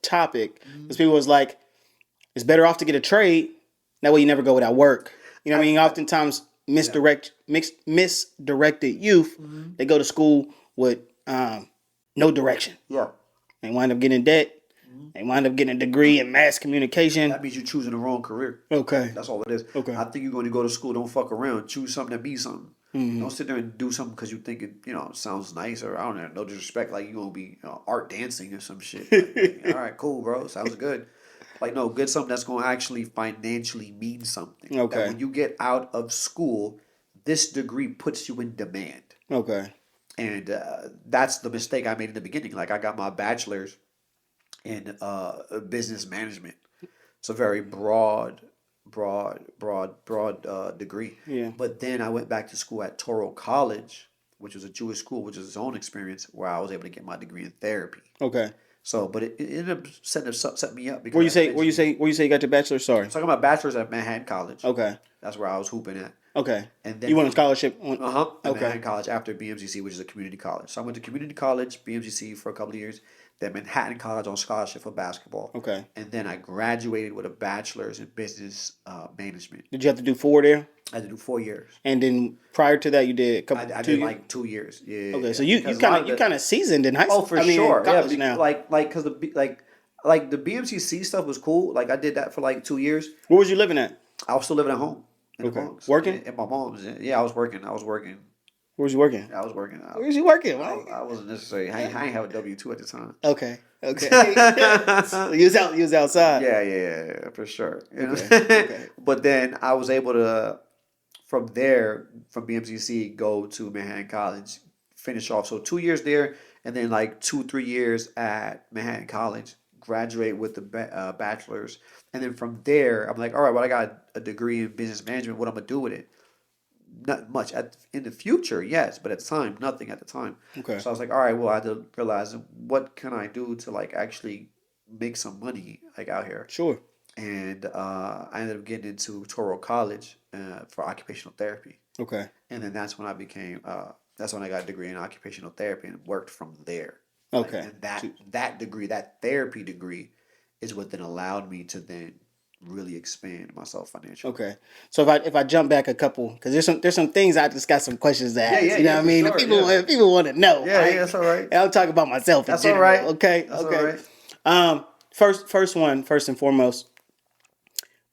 topic. Because people was like, it's better off to get a trade. That way you never go without work. You know what I mean? Oftentimes misdirected youth, they go to school with no direction. Yeah, They wind up getting in debt. They wind up getting a degree in mass communication. that means you're choosing the wrong career. Okay. That's all it is. Okay. I think you're going to go to school. Don't fuck around. Choose something that means something. Mm-hmm. Don't sit there and do something because you think it, sounds nice or I don't know. No disrespect, like you gonna be art dancing or some shit. Like, all right, cool, bro. Sounds good. Like no, get something that's gonna actually financially mean something. Okay. That when you get out of school, this degree puts you in demand. Okay. And that's the mistake I made in the beginning. Like I got my bachelor's in business management. It's a very broad degree. Yeah. But then I went back to school at Toro College, which was a Jewish school, which is its own experience, where I was able to get my degree in therapy. Okay. So, but it ended up setting me up because Where you say you got your bachelor's? Sorry. So I got my bachelor's at Manhattan College. Okay. That's where I was hooping at. Okay. And then You won a scholarship. at Okay. Manhattan College after BMCC, which is a community college. So I went to community college, BMCC for a couple of years, then Manhattan College on scholarship for basketball. Okay. And then I graduated with a bachelor's in business management. Did you have to do 4 there? I had to do 4 years. And then prior to that, you did a couple. I 2 did years? like 2 years. Yeah. Okay, yeah. so you Because a lot of kind of seasoned in high school. Oh, for sure. college Yeah, now. like because like the BMCC stuff was cool. Like I did that for like 2 years. Where was you living at? I was still living at home in the Okay. Bronx. Working? At my mom's. Yeah, I was working. Where was you working? I was working. Where was you working? I wasn't necessarily. I ain't have a W-2 at the time. Okay. You was outside. Yeah, for sure. You know? Okay. But then I was able to, from there, from BMCC, go to Manhattan College, finish off. So 2 years there, and then like 3 years at Manhattan College, graduate with the bachelor's. And then from there, I'm like, all right, well, I got a degree in business management. What I'm going to do with it? Not much. In the future, yes, but at the time, nothing at the time. Okay. So I was like, all right, well, I had to realize what can I do to like actually make some money like out here. Sure. And I ended up getting into Toro College for occupational therapy. Okay. And then that's when I became that's when I got a degree in occupational therapy and worked from there. Like, Okay. and that degree, that therapy degree, is what then allowed me to then really expand myself financially. Okay. So if I jump back a couple, because there's some things I just got some questions to Yeah, ask. yeah, You know yeah, what I for mean? The sure. people Yeah, people want to know. yeah, yeah. Right? That's all right. And I'm talking about myself in That's all general. right. Okay. That's all Okay. right. First and foremost,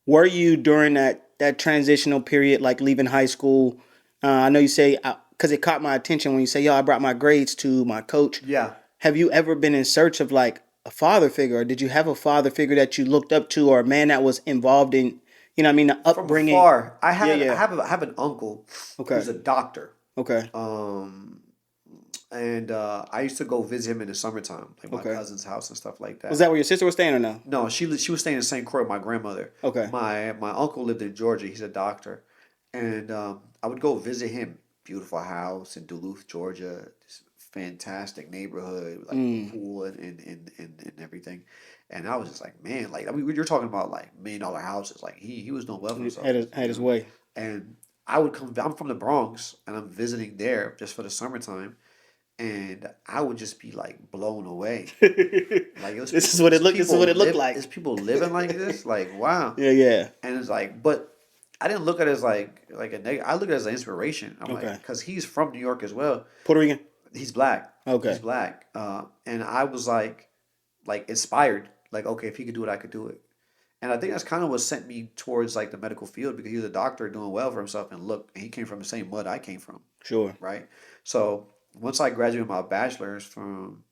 were you during that transitional period, like leaving high school? I know you say because it caught my attention when you say, "Yo, I brought my grades to my coach." Yeah. Have you ever been in search of like a father figure, or did you have a father figure that you looked up to, or a man that was involved in, you know, what I mean, the From upbringing? afar, Yeah, yeah. I have an uncle Okay, who's a doctor. okay, Um, and I used to go visit him in the summertime, like my okay. cousin's house and stuff like Was that. that where your sister was staying or no? No, she was staying in St. Croix with my grandmother. Okay, My uncle lived in Georgia. He's a doctor, and I would go visit him. Beautiful house in Duluth, Georgia. This fantastic neighborhood, like pool and everything. And I was just like, man, like I mean, you're talking about like $1 million houses. Like he was doing well for he himself, had his way. And I would come. I'm from the Bronx, and I'm visiting there just for the summertime, and I would just be like blown away. Like it was This is people, what it it's looked. This is what people it looked live, like. it's people living like this. Like wow, Yeah, yeah. and it's like, but I didn't look at it as like a negative. I look at it as an inspiration. I'm like, Okay. because he's from New York as well. Puerto Rican. He's black. He's Okay. black. And I was like inspired. Like okay, if he could do it, I could do it. And I think that's kind of what sent me towards like the medical field because he was a doctor doing well for himself. And look, he came from the same mud I came from, Sure. right? So once I graduated my bachelor's from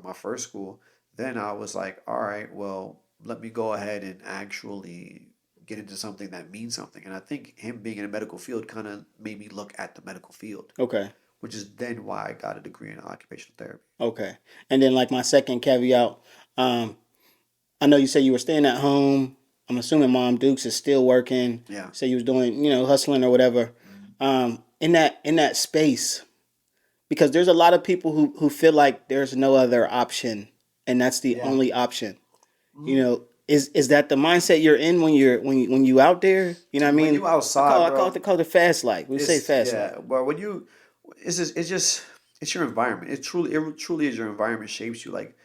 my first school, then I was like, all right, well, let me go ahead and actually get into something that means something. And I think him being in the medical field kind of made me look at the medical field, Okay. which is then why I got a degree in occupational therapy. Okay. And then like my second caveat, um, I know you said you were staying at home. I'm assuming Mom Dukes is still working. Yeah. Say you was doing, hustling or whatever. In that space, because there's a lot of people who feel like there's no other option, and that's the Yeah. only option. Is that the mindset you're in when you out there? You know what I When mean? you I outside, call bro, it the fast life. We say it's fast life. yeah. But when you, it's your environment. It truly is your environment shapes you. Like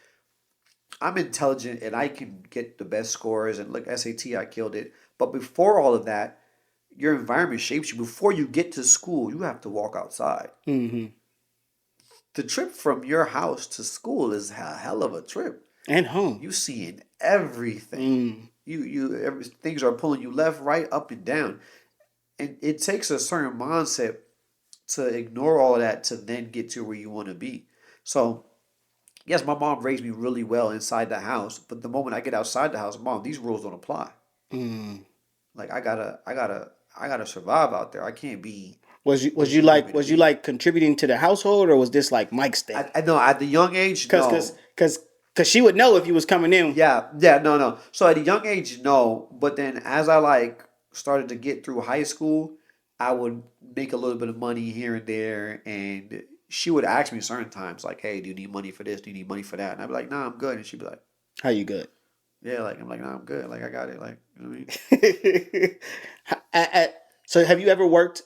I'm intelligent and I can get the best scores and look SAT I killed it. But before all of that, your environment shapes you. Before you get to school, you have to walk outside. Hmm. The trip from your house to school is a hell of a trip. And home. You seeing everything. Things are pulling you left, right, up and down. And it takes a certain mindset to ignore all of that to then get to where you want to be. So yes, my mom raised me really well inside the house, but the moment I get outside the house, mom, these rules don't apply. Mm. Like I gotta survive out there. I can't be Was you what was you she want like me to was you be. like contributing to the household, or was this like Mike's thing? I know at the young age, Cause cause no. cause cause she would know if you was coming in. Yeah, yeah, no, no. So at a young age, no. But then as I like started to get through high school, I would make a little bit of money here and there, and she would ask me certain times, like, "Hey, do you need money for this? Do you need money for that?" And I'd be like, "Nah, I'm good." And she'd be like, How you good? "Yeah," like I'm like, "Nah, I'm good. Like I got it." Like, you know what I mean? So have you ever worked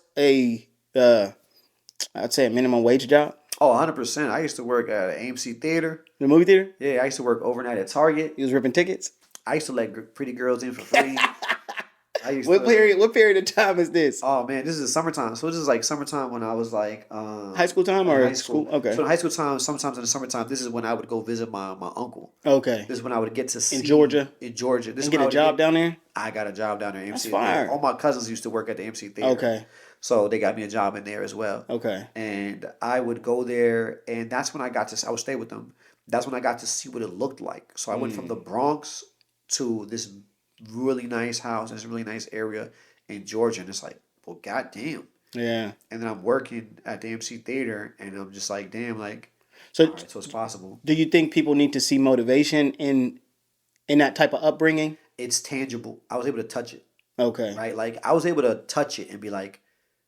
I'd say a minimum wage job? Oh, 100%. I used to work at an AMC theater. The movie theater? Yeah, I used to work overnight at Target. You was ripping tickets? I used to let pretty girls in for free. I used What to. period? What period of time is this? Oh man, this is summertime. So this is like summertime when I was like High school time in or high school? school. Okay. So in high school time, sometimes in the summertime, this is when I would go visit my uncle. Okay. This is when I would get to see Georgia? In Georgia, this And is get when I a would job down there? I got a job down there at That's MC Theater. fire. All my cousins used to work at the MC Theater. Okay. So they got me a job in there as well. Okay. And I would go there, and that's when I would stay with them. That's when I got to see what it looked like. So I went from the Bronx to this really nice house, this really nice area in Georgia, and it's like, well, goddamn. Yeah. And then I'm working at the MC Theater, and I'm just like, damn, like, So all right, so it's possible. do you think people need to see motivation in that type of upbringing? It's tangible. I was able to touch it, Okay. right? Like I was able to touch it and be like,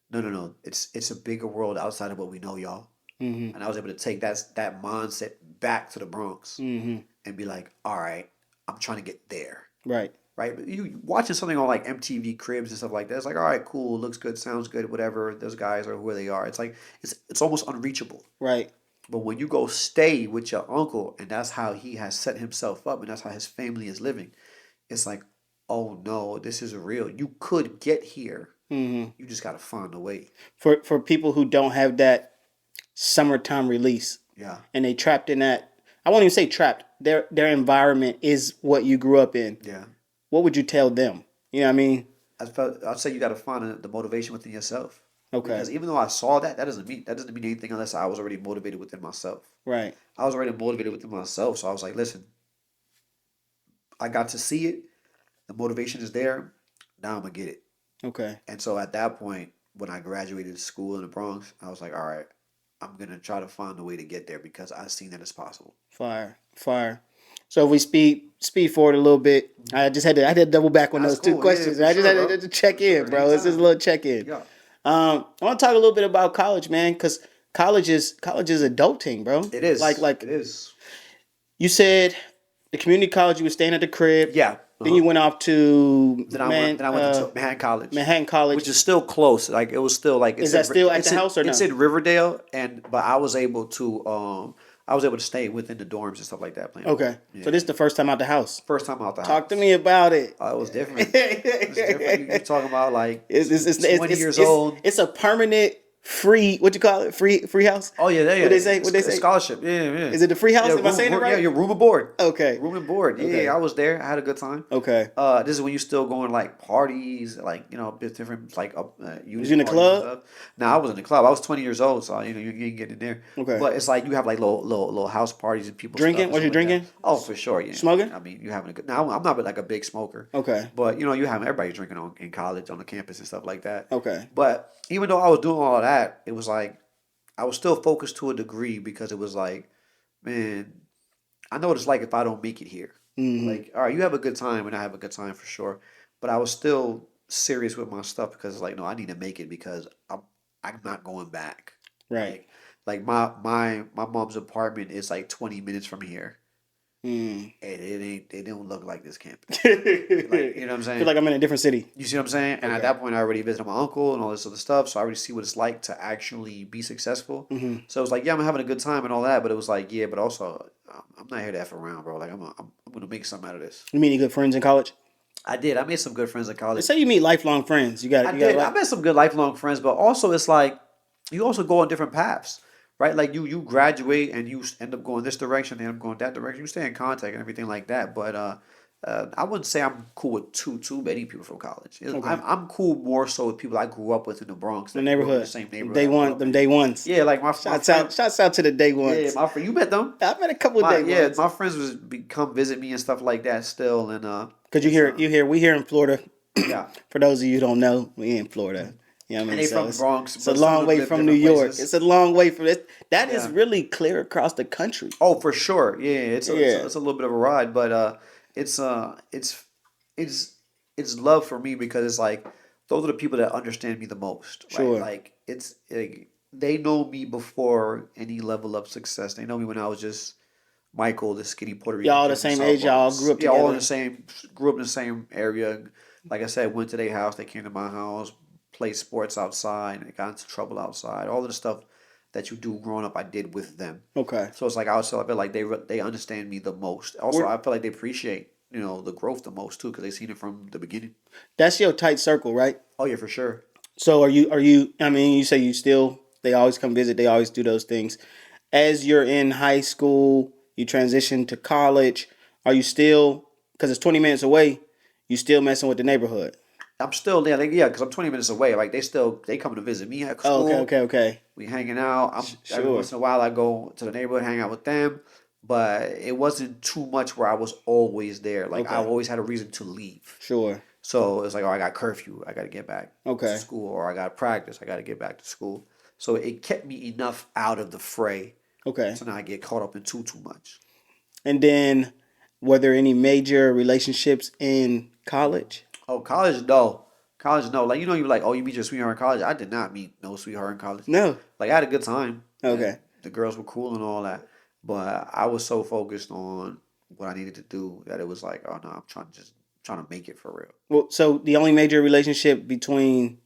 no, no, no. It's a bigger world outside of what we know, y'all. Mm-hmm. And I was able to take that mindset back to the Bronx Mm-hmm. and be like, all right, I'm trying to get there. Right. right? But you watching something on like MTV Cribs and stuff like that. It's like, all right, cool, looks good, sounds good, whatever. Those guys are who they are. It's like it's almost unreachable. Right. But when you go stay with your uncle, and that's how he has set himself up, and that's how his family is living, it's like, oh no, this is real. You could get here. Hmm. You just gotta find a way. For people who don't have that summertime release Yeah, and they trapped in that, I won't even say trapped. Their environment is what you grew up in. yeah. What would you tell them? You know what I mean? I'd say you gotta find the motivation within yourself. Okay. Because even though I saw that, that doesn't mean anything unless I was already motivated within myself. Right. I was already motivated within myself, so I was like, listen, I got to see it. The motivation is there. Now I'm gonna get it. Okay. And so at that point, when I graduated school in the Bronx, I was like, all right, I'm gonna try to find a way to get there because I've seen that it's possible. Fire. Fire. So if we speed forward a little bit, I had to double back on That's those two cool. Yeah, questions. for I just sure, had bro. to check For in, sure. bro. It's just a Anytime. little check in. Yeah, I want to talk a little bit about college, man, because college is adulting, bro. it is. Like It is. you said, the community college you were staying at the crib. Yeah. Then you went off to Then I went to Manhattan College. Manhattan College. Which is still close. Like it was still like Is that still at the house or no? It's in Riverdale, but I was able to stay within the dorms and stuff like that. Playing. Okay. Yeah. So this is the first time out the house. First time out the house. Talk to me about it. It was different. It was different. You're talking about like It's 20 years old. It's a permanent free. What you call it? Free house. Oh yeah, yeah. What they say? It's What they a say? scholarship. Yeah, yeah. Is it the free house? Yeah, Am I saying it right? Yeah, your room and board. Okay. Room and board. Yeah, Okay. I was there. I had a good time. Okay. This is when you still going like parties, like a bit different, like Was you in the club? No, I was in the club. I was 20 years old, so you ain't getting in there. Okay. But it's like you have like little house parties and people Drinking? Was you drinking? Oh, for sure. Yeah. Smoking? I mean, you having a good. Now I'm not like a big smoker. Okay. But you having everybody drinking in college on the campus and stuff like that. Okay. But even though I was doing all of that, it was like I was still focused to a degree because it was like, man, I know what it's like if I don't make it here. Hmm. Like, all right, you have a good time and I have a good time for sure. But I was still serious with my stuff because it's like, no, I need to make it because I'm not going back. Right. Like my mom's apartment is like 20 minutes from here. Mm. And it don't look like this campus. You Like, you know what I'm saying? feel like I'm in a different city. You see what I'm saying? And at Okay. that point, I already visited my uncle and all this other stuff, so I already see what it's like to actually be successful. Hmm. So it was like, yeah, I'm having a good time and all that, but it was like, yeah, but also, I'm not here to F around, bro. Like, I'm gonna make something out of this. You meet any good friends in college? I did. I made some good friends in They college. say you meet lifelong friends. You got. I You did. got. I met some good lifelong friends, but also it's like you also go on different paths, right? Like you graduate and you end up going this direction, and I'm going that direction. You stay in contact and everything like that, but I wouldn't say I'm cool with too many people from college. Okay. I'm cool more so with people I grew up with in the Bronx, The that grew up in neighborhood. the same neighborhood. Day I grew one. up Them in. day ones. Yeah, like my Shouts out to the day ones. yeah, my friend. You met them. I met a couple of day ones. My friends was come visit me and stuff like that still, and Cause we here in Florida. yeah. For those of you who don't know, we in Florida. You know what I mean? And they from it's, Bronx, It's a but some of long them way live from New different York. places. It's a long way from this. That is Yeah. really clear across the country. Oh, for sure. Yeah, it's Yeah. it's a little bit of a ride, but it's it's love for me because it's like those are the people that understand me the most. Right? Sure. Like it's like they know me before any level of success. They know me when I was just Michael, the skinny Puerto Rican. Y'all kid the from same South age, y'all Bronx. grew up Yeah, all in together. the same, grew up in the same area. Like I said, went to their house. They came to my house, played sports outside, and got into trouble outside. All of the stuff that you do growing up, I did with them. Okay. So it's like I feel like they understand me the most. Also, We're- I feel like they appreciate the growth the most too because they seen it from the beginning. That's your tight circle, right? Oh yeah, for sure. So are you I mean, you say you still they always come visit, they always do those things. As you're in high school, you transition to college, are you still, because it's 20 minutes away, you still messing with the neighborhood? I'm still there, like, yeah, because I'm 20 minutes away. Like they come to visit me at Oh, school. okay. We hanging out. Every Sure. once in a while I go to the neighborhood, hang out with them. But it wasn't too much where I was always there. Like I Okay. always had a reason to leave. Sure. So it's like, oh, I got curfew. I got to get back Okay. to school, or I got practice. I got to get back to school. So it kept me enough out of the fray, Okay. so now I get caught up in too much. And then were there any major relationships in college? Oh, college, no. College, no. Like, you're like, oh, you meet your sweetheart in college. I did not meet no sweetheart in college. No. Like, I had a good time. Okay. And the girls were cool and all that. But I was so focused on what I needed to do that it was like, oh, no, I'm trying trying to make it for real. Well, so the only major relationship between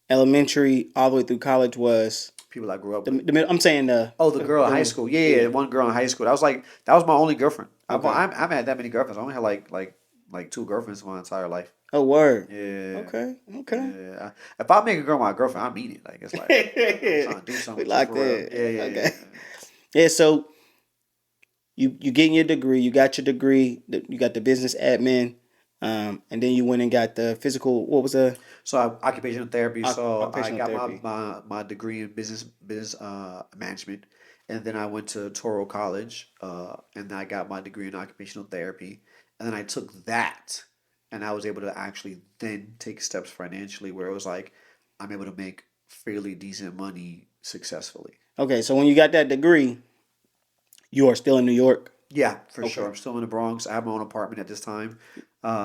elementary all the way through college was People I grew up with. I'm saying Oh, the girl in high school. Yeah, one girl in high school. That was my only girlfriend. Okay. I haven't had that many girlfriends. I only had like two girlfriends my entire life. Oh, word. Yeah. Okay. Yeah. If I make a girl my girlfriend, I mean it. Like it's like I'm trying to do something We like for real. that. Yeah. Okay. Yeah. So you getting your degree. You got your degree. You got the business admin. And then you went and got the physical. What was the So occupational therapy. So I occupational got therapy? my degree in business management, and then I went to Toro College, and I got my degree in occupational therapy, and then I took that, and I was able to actually then take steps financially where it was like I'm able to make fairly decent money successfully. Okay. So when you got that degree, you are still in New York. Yeah, for sure. Okay. I'm still in the Bronx. I have my own apartment at this time.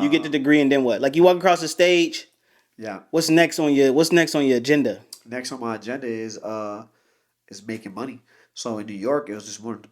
You get the Uh, degree and then what? Like you walk across the stage. yeah. What's next on your agenda? Next on my agenda is making money. So in New York, it was just one of the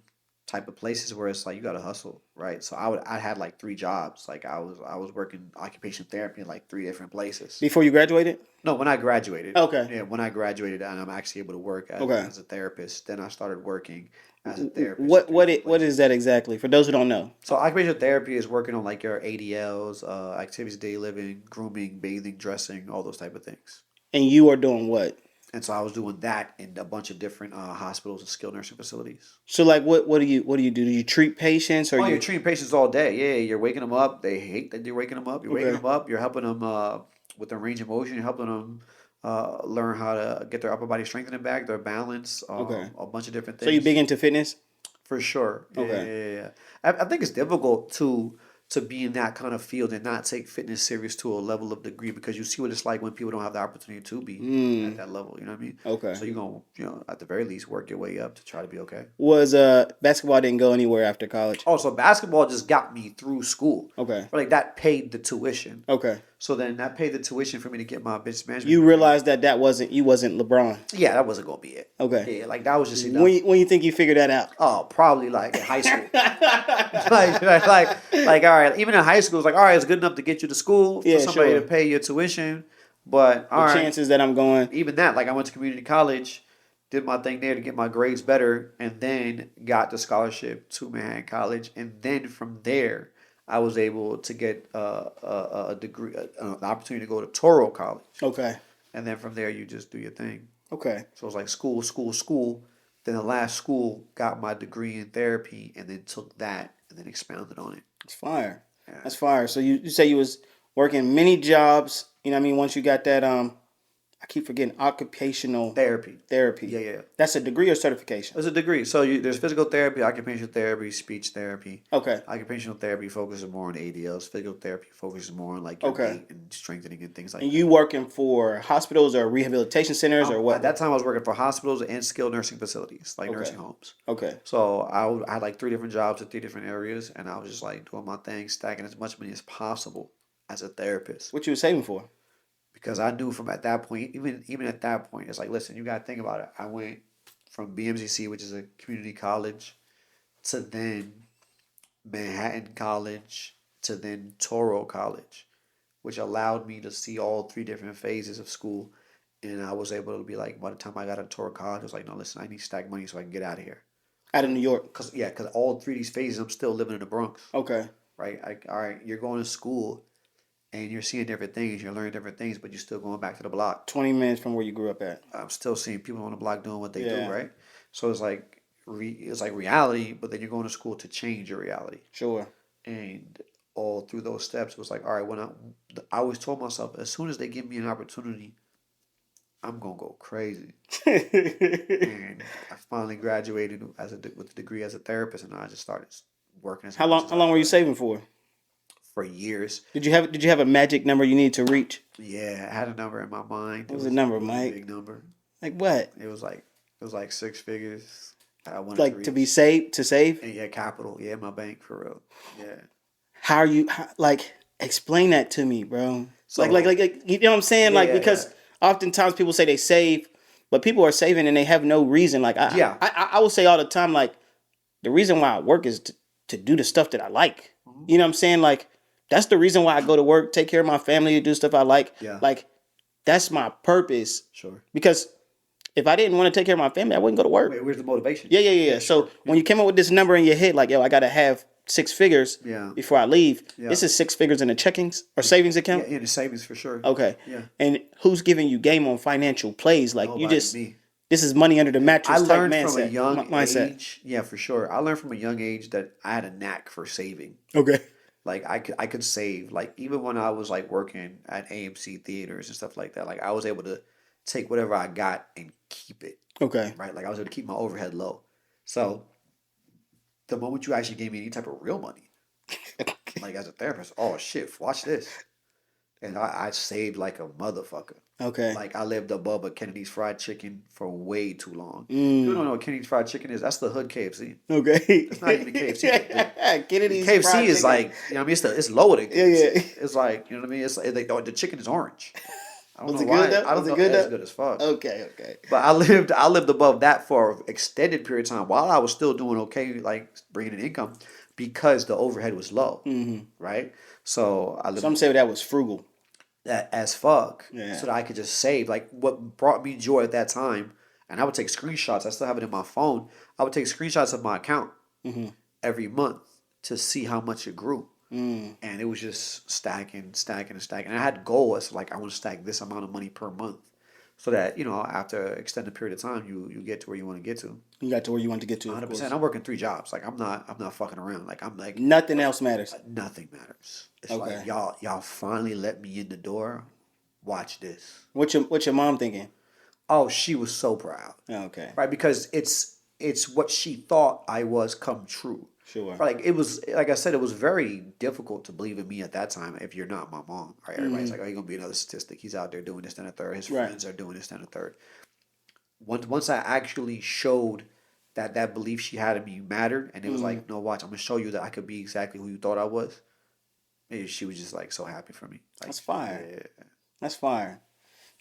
type of places where it's like you gotta hustle, right? So I had like three jobs. Like I was working occupational therapy in like three different places. Before you graduated? No, when I graduated. Okay. Yeah, when I graduated and I'm actually able to work Okay. as a therapist, then I started working as a therapist What at three different what is places. that exactly? For those who don't know. So occupational therapy is working on like your ADLs, activities of daily living, grooming, bathing, dressing, all those type of things. And you are doing what? And so I was doing that in a bunch of different hospitals and skilled nursing facilities. So like what do you do? Do you treat patients or Oh, you're you treating patients all day. Yeah, you're waking them up. They hate that you're waking them up. You're waking Okay. them up. You're helping them with their range of motion. You're helping them learn how to get their upper body strengthening back, their balance, Okay. a bunch of different So you things. big into fitness? For sure. Yeah, Okay. yeah, yeah. I think it's difficult to be in that kind of field and not take fitness serious to a level of degree because you see what it's like when people don't have the opportunity to be at Mm. that level. You know what I mean? Okay. So you're gonna, at the very least, work your way up to try to be okay. Was basketball didn't go anywhere after college? Also, basketball just got me through school. Okay. Like that paid the tuition. Okay. So then that paid the tuition for me to get my business management You degree. realized you wasn't LeBron. Yeah, that wasn't gonna be it. Okay. Yeah, like that was just enough. When you think you figured that out? Oh, probably like in high school. like, all right. Even in high school, it's like, all right, it's good enough to get you to school for Yeah, somebody sure. to pay your tuition. But all The right, chances that I'm going. even that, like I went to community college, did my thing there to get my grades better, and then got the scholarship to Manhattan College, and then from there, I was able to get a degree, an opportunity to go to Toro College, Okay. and then from there, you just do your thing. Okay. So it was like school, school, school. Then the last school got my degree in therapy, and then took that and then expounded on it. It's fire. Yeah. That's fire. So you say you was working many jobs, you know what I mean, once you got that I keep forgetting occupational Therapy. therapy. Yeah. That's a degree or certification? It's a degree. So there's physical therapy, occupational therapy, speech therapy. Okay. Occupational therapy focuses more on ADLs. Physical therapy focuses more on like your Okay. gait and strengthening and things like And that. you working for hospitals or rehabilitation centers or what? At that time, I was working for hospitals and skilled nursing facilities, like Okay. nursing homes. Okay. So I had like three different jobs in three different areas, and I was just like doing my thing, stacking as much money as possible as a therapist. What you was saving for? Because I knew from at that point, even at that point, it's like, listen, you got to think about it. I went from BMCC, which is a community college, to then Manhattan College, to then Toro College, which allowed me to see all three different phases of school. And I was able to be like, by the time I got to Toro College, I was like, no, listen, I need to stack money so I can get out of here. Out of New York. Because all three of these phases, I'm still living in the Bronx, Okay. right? All right, you're going to school and you're seeing different things, you're learning different things, but you're still going back to the block. 20 minutes from where you grew up at. I'm still seeing people on the block doing what they Yeah. do, right? So it's like reality, but then you're going to school to change your reality. Sure. And all through those steps, it was like, all right, I always told myself, as soon as they give me an opportunity, I'm gonna go crazy. And I finally graduated with a degree as a therapist, and I just started working as How much as long were you could saving for? for years. Did you have a magic number you need to reach? Yeah, I had a number in my mind. What was the number, it was Mike? a big number. Like what? It was like six figures. I wanted Like to reach. be saved to save? And yeah, capital. Yeah, my bank for real. Yeah. How are you like explain that to me, bro? So- like you know what I'm saying? Like Yeah, because oftentimes people say they save, but people are saving and they have no reason. Like Yeah. I will say all the time, like the reason why I work is to do the stuff that I like. Mhm. You know what I'm saying? Like That's the reason why I go to work, take care of my family, do stuff I like. Yeah. Like, that's my purpose. Sure. Because if I didn't want to take care of my family, I wouldn't go to work. Where's the motivation? Yeah. So Sure. when you came up with this number in your head, like, yo, I gotta have 6 figures Yeah. before I leave. Yeah. This is 6 figures in a checkings or savings account. Yeah, in the savings for sure. Okay. Yeah. And who's giving you game on financial plays? Like you Nobody, just me. this is money under the mattress I type learned from a mindset. young Mindset. age. Yeah, for sure. I learned from a young age that I had a knack for saving. Okay. Like I could save. Like even when I was like working at AMC theaters and stuff like that, like I was able to take whatever I got and keep it. Okay. Right? Like I was able to keep my overhead low. So the moment you actually gave me any type of real money, like as a therapist, oh shit, watch this. And I saved like a motherfucker. Okay. Like I lived above a Kennedy's Fried Chicken for way too long. People don't know what Kennedy's Fried Chicken is. That's the hood KFC. Okay. It's not even KFC. Kennedy's KFC fried is chicken. like, you know what I mean? It's lower than KFC. Yeah. It's like, you know what I mean? It's like, the chicken is orange. I don't Was know it why. good though? I don't Was it know. good It's though? good as fuck. Okay. But I lived above that for an extended period of time while I was still doing okay, like bringing in income, because the overhead was low, right? So I lived Some say that was frugal. that as fuck, Yeah. so that I could just save. Like what brought me joy at that time, and I would take screenshots. I still have it in my phone. I would take screenshots of my account every month to see how much it grew. And it was just stacking. And I had goals like I want to stack this amount of money per month, so that after an extended period of time, you get to where you want to get to. You got to where you want to get to. 100%. I'm working 3 jobs. Like I'm not fucking around. Like I'm like Nothing else matters. nothing matters. It's Okay. like y'all finally let me in the door. Watch this. What's your mom thinking? Oh, she was so proud. Okay. Right, because it's what she thought I was come true. Sure. Like it was, like I said, it was very difficult to believe in me at that time if you're not my mom. Right, everybody's like, oh, you're gonna be another statistic. He's out there doing this, then a third. His Right. friends are doing this, then a third. Once I actually showed that belief she had in me mattered, and it was like, no, watch, I'm gonna show you that I could be exactly who you thought I was. And she was just like so happy for me. Like, That's fire. yeah. That's fire.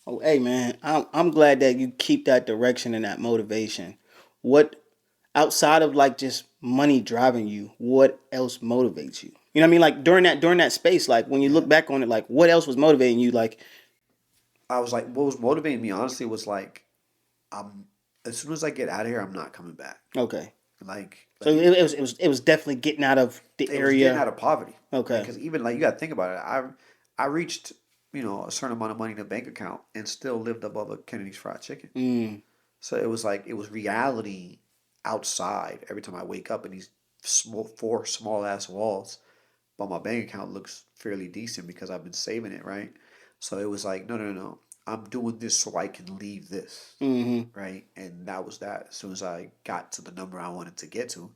Oh, hey man, I'm glad that you keep that direction and that motivation. What outside of like just money driving you, what else motivates you? You know what I mean? Like during that space, like when you look back on it, like what else was motivating you? Like I was like, what was motivating me honestly was like, I'm as soon as I get out of here, I'm not coming back. okay, Like so it was definitely getting out of the it was area. getting out of poverty. Okay. Because even like you got to think about it. I reached a certain amount of money in a bank account and still lived above a Kennedy's Fried Chicken. So it was like it was reality outside every time I wake up in these four small ass walls, but my bank account looks fairly decent because I've been saving it, right? So it was like no. I'm doing this so I can leave this, right? And that was that. As soon as I got to the number I wanted to get to,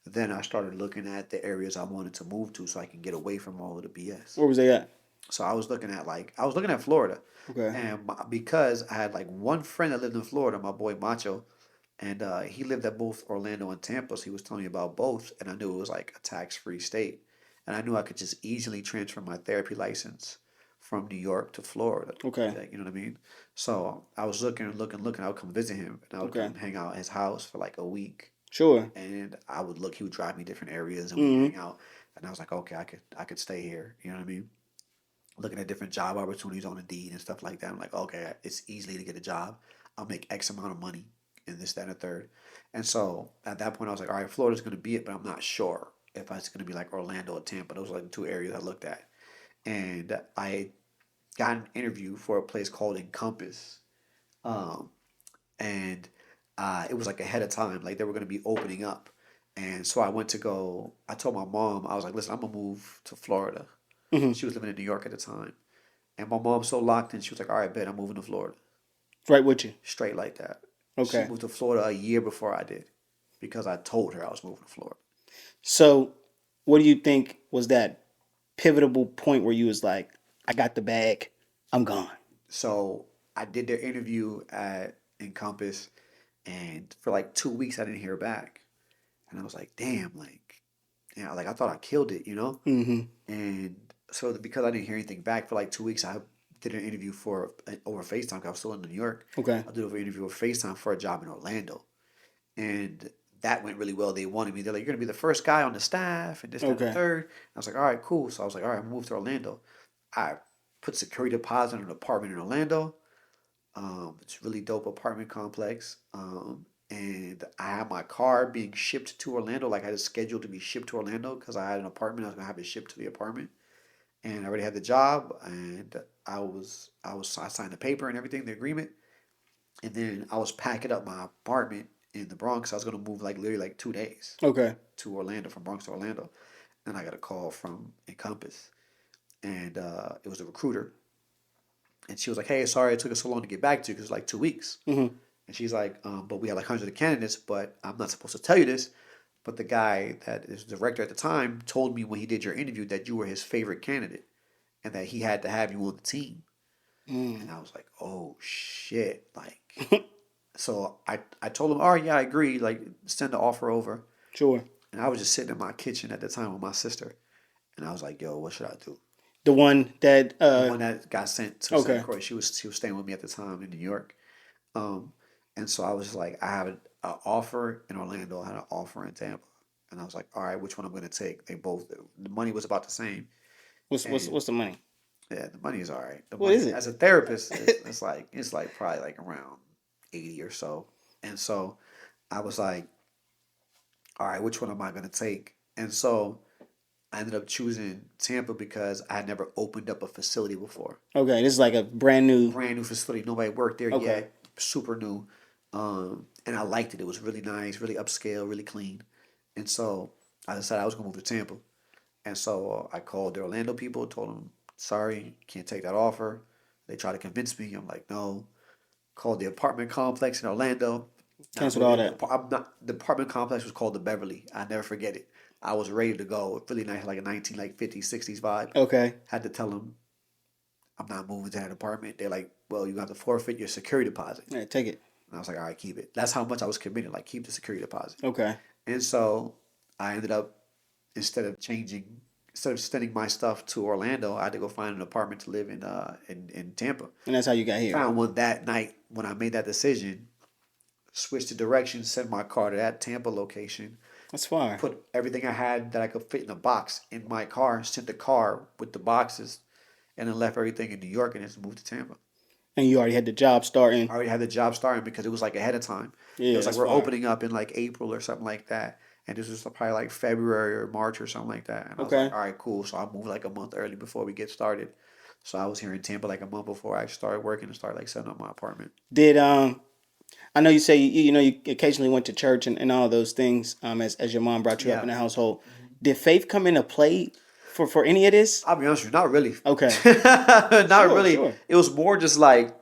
then I started looking at the areas I wanted to move to so I can get away from all of the BS. Where was they at? So I was looking at Florida, Okay. and because I had like one friend that lived in Florida, my boy Macho, and he lived at both Orlando and Tampa. So he was telling me about both, and I knew it was like a tax-free state, and I knew I could just easily transfer my therapy license from New York to Florida. Okay. Like, you know what I mean? So I was looking. I would come visit him, and I would Okay. come hang out at his house for like a week, Sure. and I would look. He would drive me different areas, and we'd hang out. And I was like, okay, I could stay here. You know what I mean? Looking at different job opportunities on Indeed and stuff like that. I'm like, okay, it's easily to get a job. I'll make X amount of money in this, that, and a third. And so at that point, I was like, all right, Florida's going to be it, but I'm not sure if it's going to be like Orlando or Tampa. Those were like the two areas I looked at. And I got an interview for a place called Encompass. And it was like ahead of time, like they were going to be opening up. And so I told my mom, I was like, listen, I'm going to move to Florida. She was living in New York at the time. And my mom's so locked in, she was like, all right, bet I'm moving to Florida. Right with you. Straight like that. Okay. She moved to Florida a year before I did because I told her I was moving to Florida. So, what do you think was that pivotal point where you was like, I got the bag, I'm gone? So I did their interview at Encompass, and for like 2 weeks I didn't hear back. And I was like, damn, like, yeah, like I thought I killed it, you know? And so because I didn't hear anything back for like 2 weeks, I did an interview over FaceTime because I was still in New York. Okay. I did an interview over FaceTime for a job in Orlando. And that went really well. They wanted me. They're like, you're gonna be the first guy on the staff, and this, that, and the Okay. third. I was like, all right, cool. So I was like, all right, I'm moved to Orlando. I put security deposit in an apartment in Orlando. It's a really dope apartment complex. And I had my car being shipped to Orlando. Like I had it scheduled to be shipped to Orlando because I had an apartment. I was gonna have it shipped to the apartment, and I already had the job. And I signed the paper and everything, the agreement. And then I was packing up my apartment in the Bronx. I was gonna move like literally like 2 days Okay. to Orlando, from Bronx to Orlando. And I got a call from Encompass, and it was a recruiter. And she was like, "Hey, sorry it took us so long to get back to you because it was like 2 weeks." Mm-hmm. And she's like, "But we had like hundreds of candidates, but I'm not supposed to tell you this. But the guy that is the director at the time told me when he did your interview that you were his favorite candidate, and that he had to have you on the team." And Mm. I was like, "Oh shit!" Like, so I told him, "Oh yeah, I agree. Like, send the offer over." Sure. And I was just sitting in my kitchen at the time with my sister, and I was like, "Yo, what should I do?" The one that The one that got sent to St. okay. Croix, she was staying with me at the time in New York. Um, and so I was like, I have an offer in Orlando, I had an offer in Tampa, and I was like, all right, which one I'm gonna take? They both, the money was about the same, What's and what's the money? yeah, the money is all right. The What money is it? as a therapist, it's like probably like around 80 or so, and so I was like, all right, which one am I gonna take? And so I ended up choosing Tampa because I had never opened up a facility before. Okay, this is like a brand new. Brand new facility. Nobody worked there Okay. yet. Super new. And I liked it. It was really nice, really upscale, really clean. And so I decided I was gonna move to Tampa. And so I called the Orlando people, told them, sorry, can't take that offer. They tried to convince me. I'm like, no. Called the apartment complex in Orlando. Not Canceled all really. that. I'm not. The apartment complex was called the Beverly. I never forget it. I was ready to go. Really nice, like a 50s, 60s vibe. Okay. Had to tell them I'm not moving to that apartment. They're like, well, you have to forfeit your security deposit. Yeah, take it. And I was like, all right, keep it. That's how much I was committed. Like, keep the security deposit. Okay. And so I ended up, instead of sending my stuff to Orlando, I had to go find an apartment to live in Tampa. And that's how you got here. Found one that night when I made that decision. Switched the direction, sent my car to that Tampa location. That's fine. Put everything I had that I could fit in a box in my car. Sent the car with the boxes, and then left everything in New York and just moved to Tampa. And you already had the job starting. I already had the job starting because it was like ahead of time. Yeah, It was like that's we're fine. opening up in like April or something like that. And this was probably like February or March or something like that. And I was Okay. like, all right, cool. So I moved like a month early before we get started. So I was here in Tampa like a month before I started working and started like setting up my apartment. Did I know you say you occasionally went to church and all those things as your mom brought you up Yeah. in the household. Did faith come into play for any of this? I'll be honest with you, not really. Okay. Not Sure, really. sure. It was more just like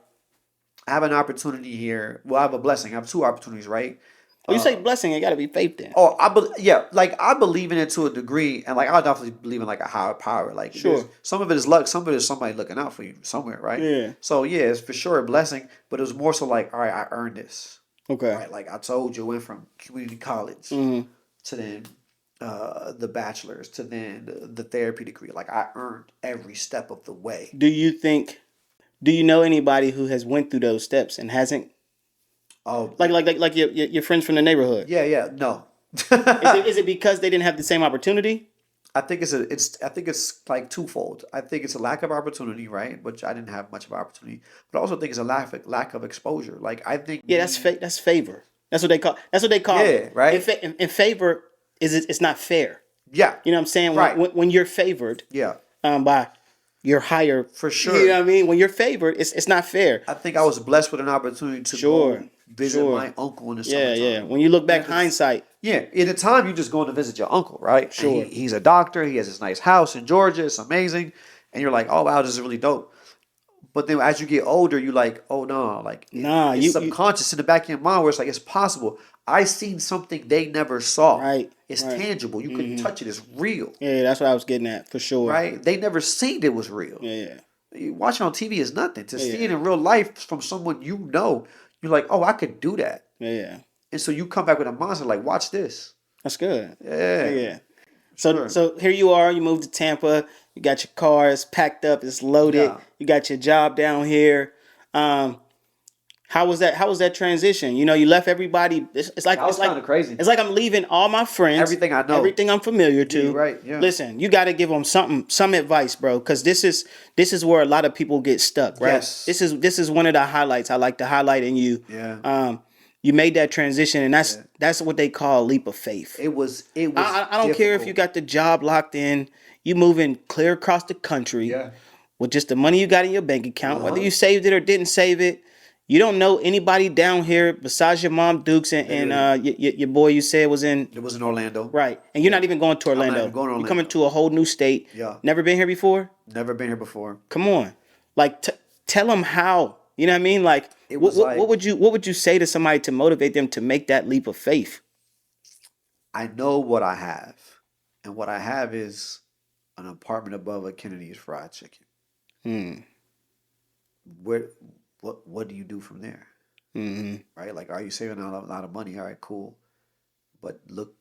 I have an opportunity here. Well, I have a blessing. I have two opportunities, right? Well, you say blessing, it got to be faith then. Oh, yeah, like I believe in it to a degree, and like I definitely believe in like a higher power. Like Sure. some of it is luck, some of it is somebody looking out for you somewhere, right? Yeah. So yeah, it's for sure a blessing, but it was more so like, all right, I earned this, Okay. right? Like I told you, it went from community college Mm-hmm. to then the bachelor's to then the therapy degree. Like I earned every step of the way. Do you know anybody who has went through those steps and hasn't? Oh, Like your friends from the neighborhood. yeah, no. Is it because they didn't have the same opportunity? I think it's like twofold. I think it's a lack of opportunity, right? Which I didn't have much of opportunity, but I also think it's a lack of exposure. Like I think Yeah, that's favor. That's what they call. That's what they call. Yeah, it. right. In favor it's not fair. yeah, You know what I'm saying? Right. When you're favored yeah, by your higher, for sure. you know what I mean? When you're favored, it's not fair. I think I was blessed with an opportunity to Sure, go visit sure. my uncle in the Yeah, summertime. yeah. When you look back At hindsight, the time you're just going to visit your uncle, right? And Sure. he's a doctor. He has this nice house in Georgia. It's amazing, and you're like, oh wow, this is really dope. But then as you get older, you're like, oh no, like Nah, it's you- subconscious in the back of your mind where it's like it's possible. I seen something they never saw. Right, It's right. tangible. You can touch it. It's real. yeah, that's what I was getting at for sure. Right? They never seen it was real. Yeah, You watching on TV is nothing. To see Yeah. it in real life from someone you know, you're like, oh, I could do that. yeah. And so you come back with a monster like, watch this. That's good. Yeah. Yeah. So Sure. so here you are. You moved to Tampa. You got your car. It's packed up. It's loaded. Yeah. You got your job down here. How was that? How was that transition? You know, you left everybody. It's like That was kind of crazy. it's like I'm leaving all my friends, Everything I know. everything I'm familiar to. Yeah, you're right. Yeah. Listen, you got to give them some advice, bro, because this is where a lot of people get stuck, right? Yes. This is one of the highlights I like to highlight in you. Yeah. You made that transition, and that's what they call a leap of faith. It was. I don't care if you got the job locked in. You moving clear across the country Yeah. with just the money you got in your bank account, whether you saved it or didn't save it. You don't know anybody down here besides your mom, Dukes, and your boy you said was in. It was in Orlando. Right. And you're not even going to Orlando. I'm not even going to Orlando. You're coming to a whole new state. Yeah. Never been here before? Never been here before. Come on. Like, tell them how. You know what I mean? Like, what would you say to somebody to motivate them to make that leap of faith? I know what I have. And what I have is an apartment above a Kennedy's Fried Chicken. What do you do from there? Right? Like, are you saving a lot of money? All right, cool. But look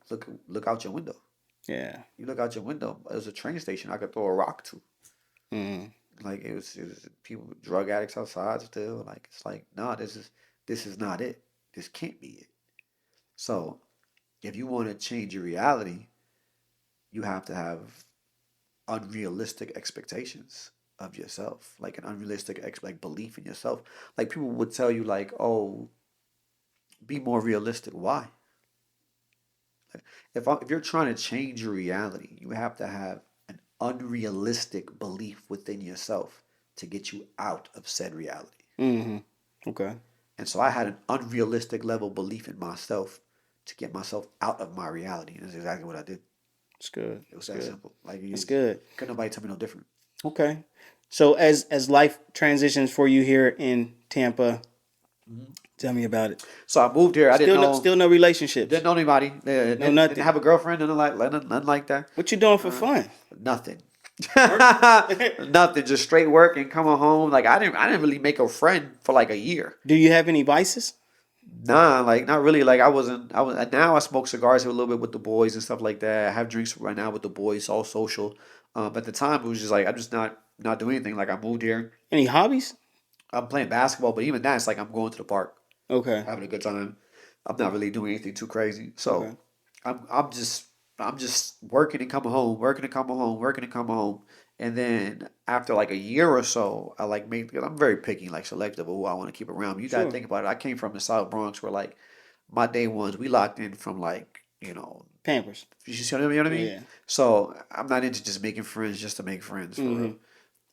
out your window. Yeah. You look out your window. There's a train station I could throw a rock to. Like it was people, drug addicts outside still. Like it's like, no, this is not it. This can't be it. So, if you want to change your reality, you have to have unrealistic expectations of yourself, like an unrealistic like belief in yourself. Like people would tell you, like, "Oh, be more realistic." Why? If you're trying to change your reality, you have to have an unrealistic belief within yourself to get you out of said reality. Okay. And so I had an unrealistic level belief in myself to get myself out of my reality, and that's exactly what I did. It's good. It was that simple. Like it's good. Couldn't nobody tell me no different. Okay. So as life transitions for you here in Tampa, tell me about it. So I moved here. I didn't know. Still no relationships. Didn't know anybody. Nothing. Didn't have a girlfriend. Nothing like that. What you doing for fun? Nothing. Nothing. Just straight work and coming home. Like I didn't really make a friend for like a year. Do you have any vices? Nah, like not really. Like I was now I smoke cigars here a little bit with the boys and stuff like that. I have drinks right now with the boys, all social. At the time it was just like I'm just not doing anything. Like I moved here. Any hobbies? I'm playing basketball, but even that, it's like I'm going to the park. Okay. Having a good time. I'm not really doing anything too crazy. So I'm just working and coming home, working and coming home, working and coming home. And then after like a year or so, I like made, because I'm very picky, like selective of who I want to keep around. You gotta think about it. I came from the South Bronx where like my day ones, we locked in from like, Pampers. You know what I mean? Yeah. So I'm not into just making friends just to make friends for real.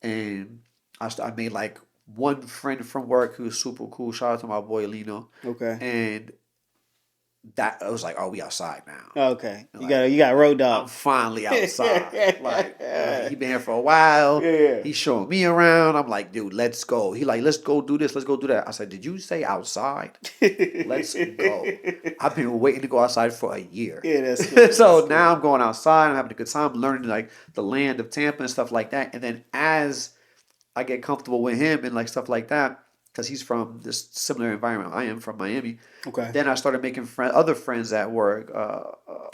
And I made like one friend from work who was super cool. Shout out to my boy Lino. Okay. And that I was like, oh, we outside now. Okay. You got a road dog. I'm finally outside. like he been here for a while. Yeah. He's showing me around. I'm like, dude, let's go. He like, let's go do this. Let's go do that. I said, did you say outside? Let's go. I've been waiting to go outside for a year. Yeah, that's good. So now I'm going outside. I'm having a good time learning like the land of Tampa and stuff like that. And then as I get comfortable with him and like stuff like that, because he's from this similar environment I am from Miami. Okay. Then I started making other friends at work.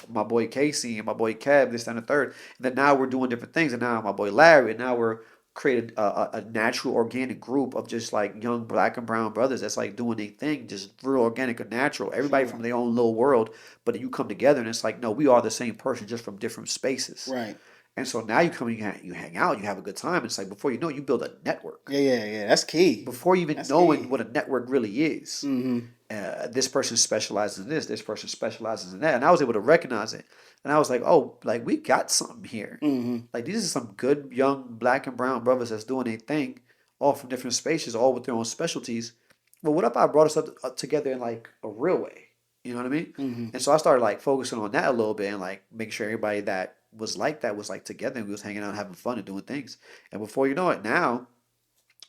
My boy Casey and my boy Kev, this and the third. And then now we're doing different things. And now my boy Larry. And now we're created a natural, organic group of just like young black and brown brothers that's like doing their thing, just real organic and natural. Everybody from their own little world. But you come together and it's like, no, we are the same person, just from different spaces. Right. And so now you come, you hang out, you have a good time. It's like before you know it, you build a network. Yeah. That's key. Before you even knowing what a network really is. This person specializes in this person specializes in that. And I was able to recognize it. And I was like, oh, like we got something here. Like these are some good young black and brown brothers that's doing their thing, all from different spaces, all with their own specialties. But what if I brought us up together in like a real way? You know what I mean? And so I started like focusing on that a little bit and like making sure everybody that was like together and we was hanging out, having fun and doing things. And before you know it, now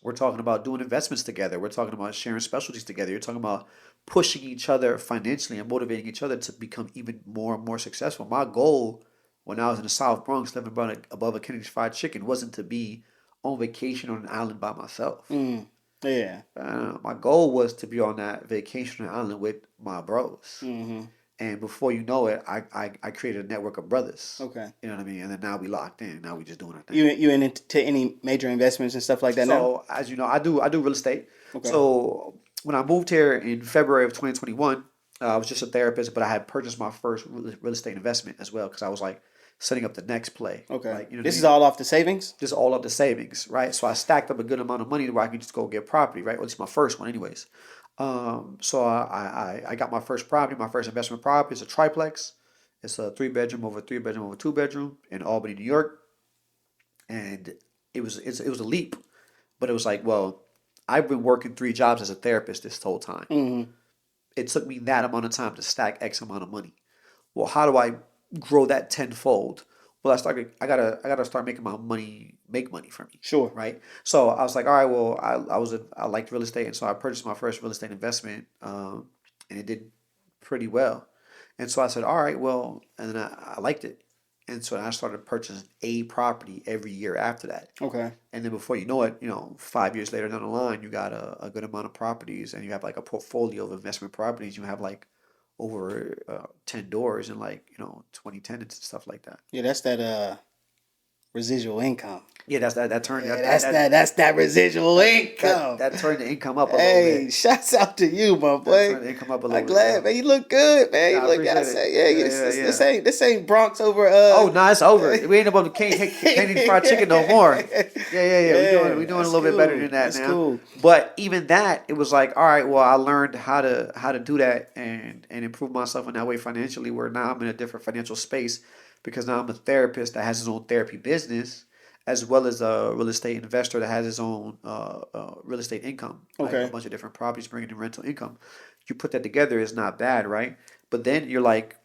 we're talking about doing investments together. We're talking about sharing specialties together. You're talking about pushing each other financially and motivating each other to become even more and more successful. My goal when I was in the South Bronx living above a Kennedy's Fried Chicken wasn't to be on vacation on an island by myself. Yeah. My goal was to be on that vacation on an island with my bros. And before you know it, I created a network of brothers. Okay. You know what I mean? And then now we locked in. Now we just doing our thing. You into any major investments and stuff like that now? So as you know, I do real estate. Okay. So when I moved here in February of 2021, I was just a therapist, but I had purchased my first real estate investment as well because I was like setting up the next play. Okay. Like, you know what I This is mean? all off the savings? Just all of the savings, right? So I stacked up a good amount of money where I could just go get property, right? Well, at least my first one, anyways. So I got my first property, my first investment property. It's a triplex. It's a three bedroom over two bedroom in Albany, New York, and it was a leap, but it was like, well, I've been working three jobs as a therapist this whole time. Mm-hmm. It took me that amount of time to stack X amount of money. Well, how do I grow that tenfold? Well, I gotta start making my money make money for me, Sure. right? So I was like, all right, well, I liked real estate, and so I purchased my first real estate investment, and it did pretty well. And so I said, all right, well, and then I liked it, and so I started purchasing a property every year after that. Okay. And then before you know it, 5 years later down the line, you got a good amount of properties and you have like a portfolio of investment properties. You have like over 10 doors and like, 20 tenants and stuff like that. Yeah, that's that residual income. Yeah, that turned Yeah, that's that residual income. that turned the income up a little Hey, bit. shouts out to you, my That boy. turned the income up a I'm little bit. glad, Yeah. man. You look good, man. Nah, You I look. I appreciate say, it. yeah, Yeah, this ain't Bronx over. Oh, no, it's over. We ain't about Kenny's Fried Chicken no more. Yeah. We doing a That's little bit better cool. than that That's now. cool. But even that, it was like, all right, well, I learned how to do that and improve myself in that way financially. Where now I'm in a different financial space because now I'm a therapist that has his own therapy business, as well as a real estate investor that has his own real estate income, like a Okay. bunch of different properties bringing in rental income. You put that together, it's not bad, right? But then you're like,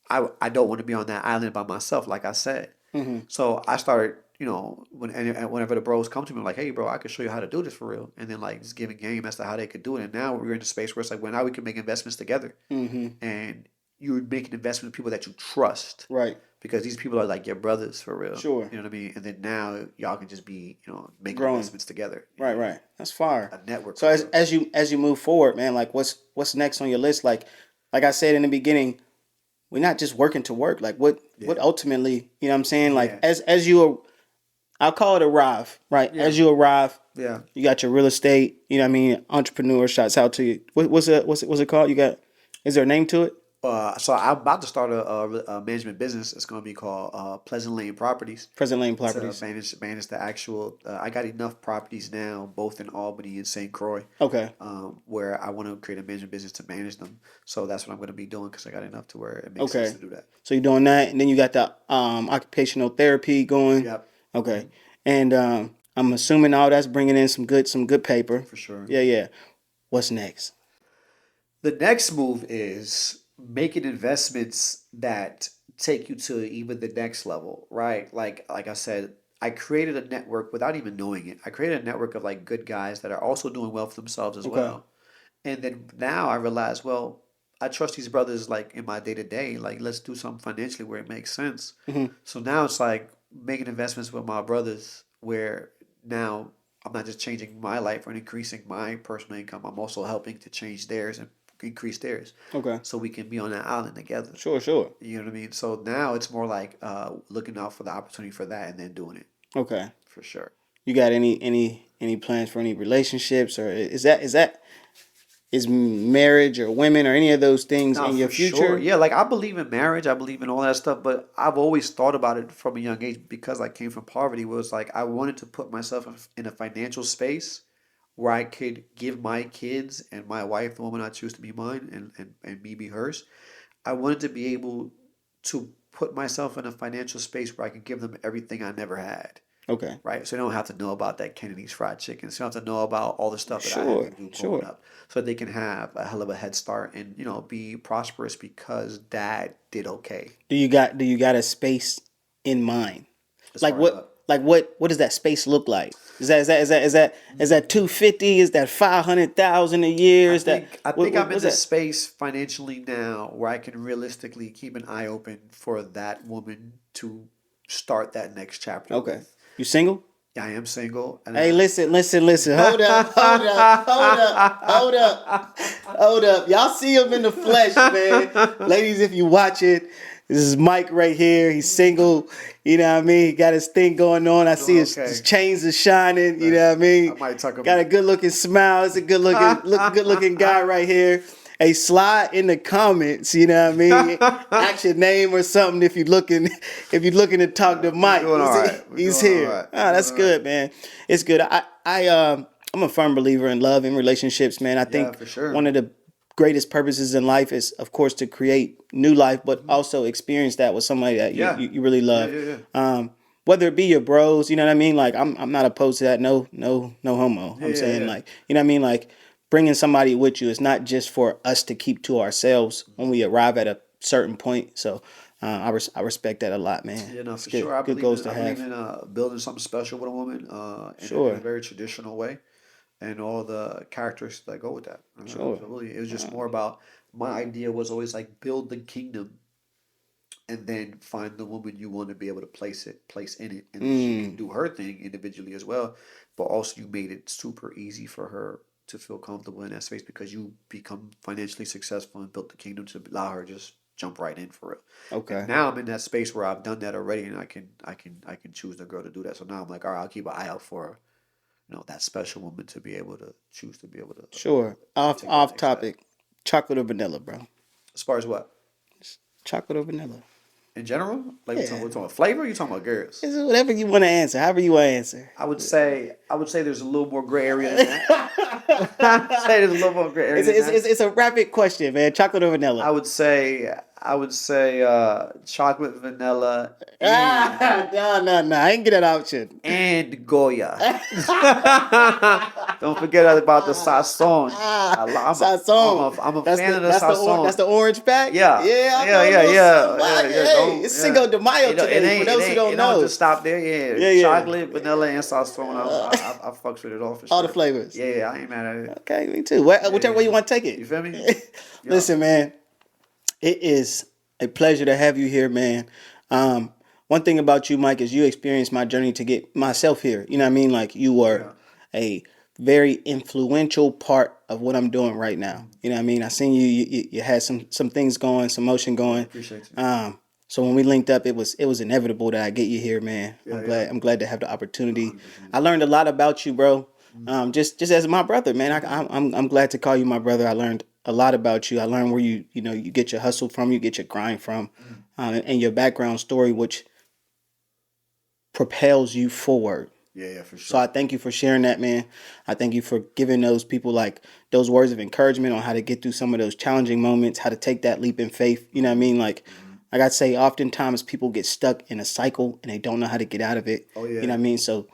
I don't want to be on that island by myself, like I said. Mm-hmm. So I started, and whenever the bros come to me, I'm like, hey, bro, I can show you how to do this for real. And then like just giving game as to how they could do it. And now we're in a space where it's like, well, now we can make investments together. Mm-hmm. And you're making investments with people that you trust Right. because these people are like your brothers for real. Sure. You know what I mean? And then now y'all can just be, making Growing. investments together. Right. That's fire. A network. So For as real. as you move forward, man, like what's next on your list? Like I said in the beginning, we're not just working to work. Like what Yeah. ultimately, you know what I'm saying? Like Yeah. as you I'll call it arrive, right? Yeah. As you arrive, Yeah. you got your real estate, you know what I mean, entrepreneur shots out to you. What's it called? You got is there a name to it? So I'm about to start a management business. It's going to be called Pleasant Lane Properties. Present Lane To Properties. manage the actual. I got enough properties now, both in Albany and St. Croix, Okay. where I want to create a management business to manage them. So that's what I'm going to be doing because I got enough to where it makes sense Okay. to do that. So you're doing that, and then you got the occupational therapy going. Yep, Okay. And I'm assuming all that's bringing in some good paper. for sure. Yeah. What's next? The next move is making investments that take you to even the next level, right? Like I said, I created a network without even knowing it. I created a network of like good guys that are also doing well for themselves as Okay. well. And then now I realize, well, I trust these brothers like in my day to day. Like, let's do something financially where it makes sense. Hmm. So now it's like making investments with my brothers where now I'm not just changing my life or increasing my personal income. I'm also helping to change theirs and increase theirs Okay. so we can be on that island together. Sure. You know what I mean? So now it's more like looking out for the opportunity for that and then doing it Okay. for sure. You got any plans for any relationships, or is marriage or women or any of those things No, in your for future? sure. Yeah, like I believe in marriage. I believe in all that stuff, but I've always thought about it from a young age because I came from poverty. Was like I wanted to put myself in a financial space where I could give my kids and my wife, the woman I choose to be mine, and me be hers. I wanted to be able to put myself in a financial space where I could give them everything I never had. Okay. Right? So they don't have to know about that Kennedy's Fried Chicken. So they don't have to know about all the stuff that I had to do growing Sure. up. So that they can have a hell of a head start and, be prosperous because dad did okay. Do you got a space in mind? As Like far as what does that space look like? Is that 250? Is that 500,000 a year? Is that I think I'm in what's this that? space financially now where I can realistically keep an eye open for that woman to start that next chapter Okay. with. You single? I am single and Hey, listen. Hold up. Y'all see him in the flesh, man. Ladies, if you watch it, This is Mike right here. He's single. You know what I mean? He got his thing going on. I see Doing his okay. chains are shining. You know what I mean? I might tuck him Got a in. good looking smile. It's a good looking guy right here. Hey, slide in the comments. You know what I mean? Ask your name or something if you're looking to talk to We're Mike. doing all right. We're He's doing all here. right. Oh, We're that's doing all right. good, man. It's good. I'm a firm believer in love and relationships, man. I Yeah, think for sure. one of the greatest purposes in life is, of course, to create new life, but also experience that with somebody that Yeah. you really Yeah, love. yeah, yeah. Whether it be your bros, you know what I mean? Like I'm not opposed to that. No homo. Yeah, I'm yeah, saying yeah. like, you know what I mean? Like bringing somebody with you is not just for us to keep to ourselves when we arrive at a certain point. So I respect that a lot, man. Yeah, no, It's for good sure. I good believe goals in to I believe have. in building something special with a woman, in a Sure, very traditional way, and all the characteristics that go with that. sure. Absolutely, it was just more about my idea was always like build the kingdom, and then find the woman you want to be able to place in it, and then she can Mm, do her thing individually as well. But also, you made it super easy for her to feel comfortable in that space because you become financially successful and built the kingdom to allow her to just jump right in for real. And okay. now I'm in that space where I've done that already, and I can choose the girl to do that. So now I'm like, all right, I'll keep an eye out for that special woman to be able to choose to be able to Sure. Off take that off next step. topic. Chocolate or vanilla, bro? As far as what Chocolate or vanilla? in general, like Yeah. we talking about flavor, or you talking about girls? It's whatever you want to answer. However you want to answer. I would say there's a little more gray area than that. I'd say there's a little more gray area It's, than it's, that. it's, it's a rapid question, man. Chocolate or vanilla? I would say chocolate, vanilla, No. I ain't get that option. and Goya. Don't forget about the sazon. Sazon. I'm a That's fan the of the that's the that's sazon. the orange pack. Yeah, Yeah, I yeah, know a yeah, little yeah, something. yeah, yeah. Hey, Don't, it's yeah. Cinco de Mayo It today. For ain't, it those who ain't, don't it don't know. just stop there. Yeah, Yeah. chocolate, vanilla, and sazon. I fucks with it all for All the sure. flavors. Yeah, I ain't mad at it. Okay, me too. Yeah, Whichever way you yeah. want to take You it. feel me? Yeah. Listen, man, it is a pleasure to have you here, man. Um, One thing about you, Mike, is you experienced my journey to get myself here. You know what I mean? Like you were Yeah. a very influential part of what I'm doing right now. Mm. You know what I mean? I seen you had some things going, some motion going. Appreciate you. So when we linked up, it was inevitable that I get you here, man. Yeah, yeah. I'm glad to have the opportunity. 100%. I learned a lot about you, bro. Mm. Just as my brother, man. I'm glad to call you my brother. I learned a lot about you. I learned where you get your hustle from, you get your grind from, Mm. and your background story, which propels you forward. Yeah, yeah, for So I sure. thank you for sharing that, man. I thank you for giving those people like those words of encouragement on how to get through some of those challenging moments, how to take that leap in faith. You know what I Mm-hmm. mean? Like Mm-hmm. I say, oftentimes people get stuck in a cycle and they don't know how to get out of it. Oh You know yeah. what I mean? So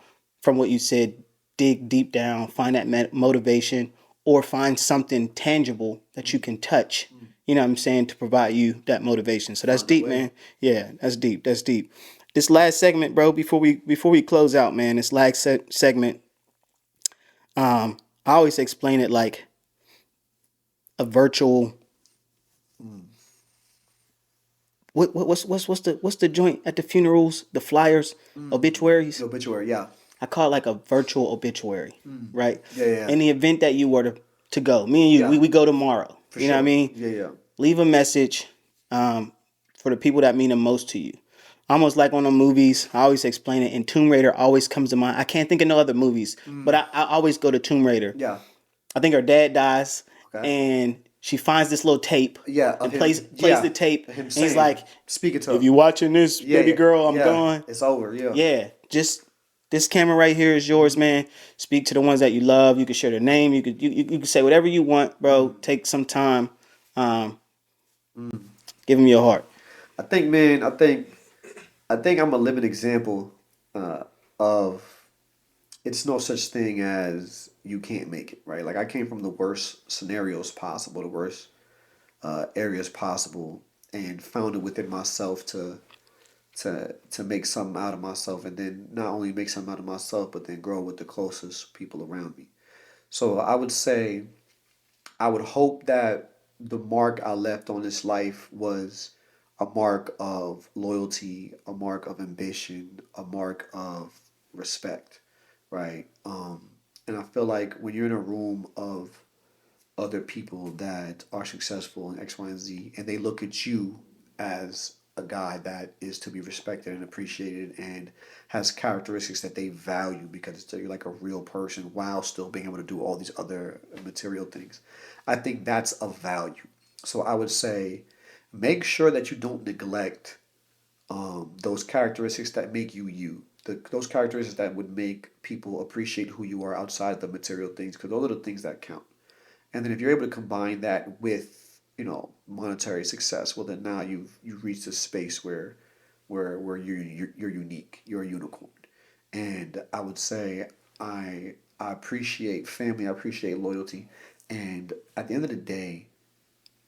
from what you said, dig deep down, find that motivation, or find something tangible that you Mm. can touch. Mm. You know what I'm saying, to provide you that motivation. So that's Find a deep, way. man. Yeah, that's deep. That's deep. This last segment, bro. Before we close out, man. This last segment. I always explain it like a virtual. Mm. What's the joint at the funerals? The flyers, Mm. obituaries. The obituary, yeah. I call it like a virtual obituary, Mm. right? Yeah, yeah, In the event that you were to go, me and you, yeah. we go tomorrow. For You know what I sure. mean? Yeah, yeah. Leave a message for the people that mean the most to you. Almost like on the movies, I always explain it, and Tomb Raider always comes to mind. I can't think of no other movies, but Mm. I always go to Tomb Raider. Yeah. I think her dad dies, Okay. and she finds this little tape Yeah, of and him. plays the Yeah, tape, him and he's saying, like, speaking to "If her. you watching this, Yeah, baby yeah, girl, I'm yeah. gone." It's over. Yeah. Yeah, just this camera right here is yours, man. Speak to the ones that you love. You can share their name. You can say whatever you want, bro. Mm. Take some time. Um, Mm. Give them your heart. I think, man. I think I'm a living example uh, of it's no such thing as you can't make it, right? Like I came from the worst scenarios possible, the worst areas possible, and found it within myself to make something out of myself, and then not only make something out of myself, but then grow with the closest people around me. So I would say I would hope that the mark I left on this life was a mark of loyalty, a mark of ambition, a mark of respect, right? And I feel like when you're in a room of other people that are successful in X, Y, and Z, and they look at you as a guy that is to be respected and appreciated and has characteristics that they value because it's like a real person while still being able to do all these other material things. I think that's of value. So I would say make sure that you don't neglect those characteristics that make you you. Those characteristics that would make people appreciate who you are outside of the material things, because those are the things that count. And then if you're able to combine that with, monetary success, well then now you've reached a space where you're unique. You're a unicorn. And I would say I appreciate family, I appreciate loyalty, and at the end of the day,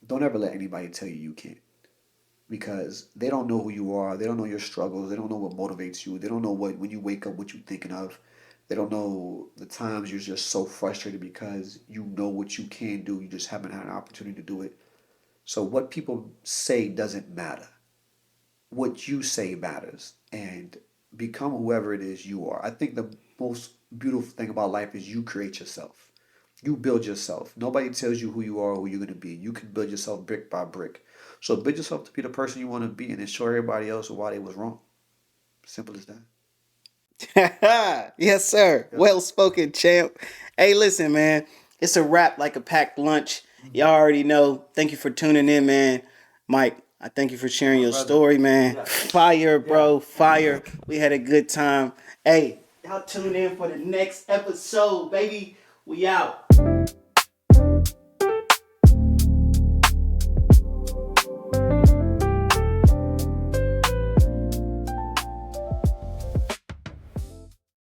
don't ever let anybody tell you you can't, because they don't know who you are. They don't know your struggles. They don't know what motivates you. They don't know what when you wake up what you're thinking of. They don't know the times you're just so frustrated because you know what you can do. You just haven't had an opportunity to do it. So what people say doesn't matter. What you say matters, and become whoever it is you are. I think the most beautiful thing about life is you create yourself. You build yourself. Nobody tells you who you are or who you're going to be. You can build yourself brick by brick. So build yourself to be the person you want to be and then show everybody else why they was wrong. Simple as that. Yes, sir. Yep. Well spoken, champ. Hey, listen, man. It's a wrap like a packed lunch. Y'all already know. Thank you for tuning in, man. Mike, I thank you for sharing My your brother. story, man. Yeah. Fire, bro. Yeah. Fire. We had a good time. Hey, y'all tune in for the next episode, baby. We out.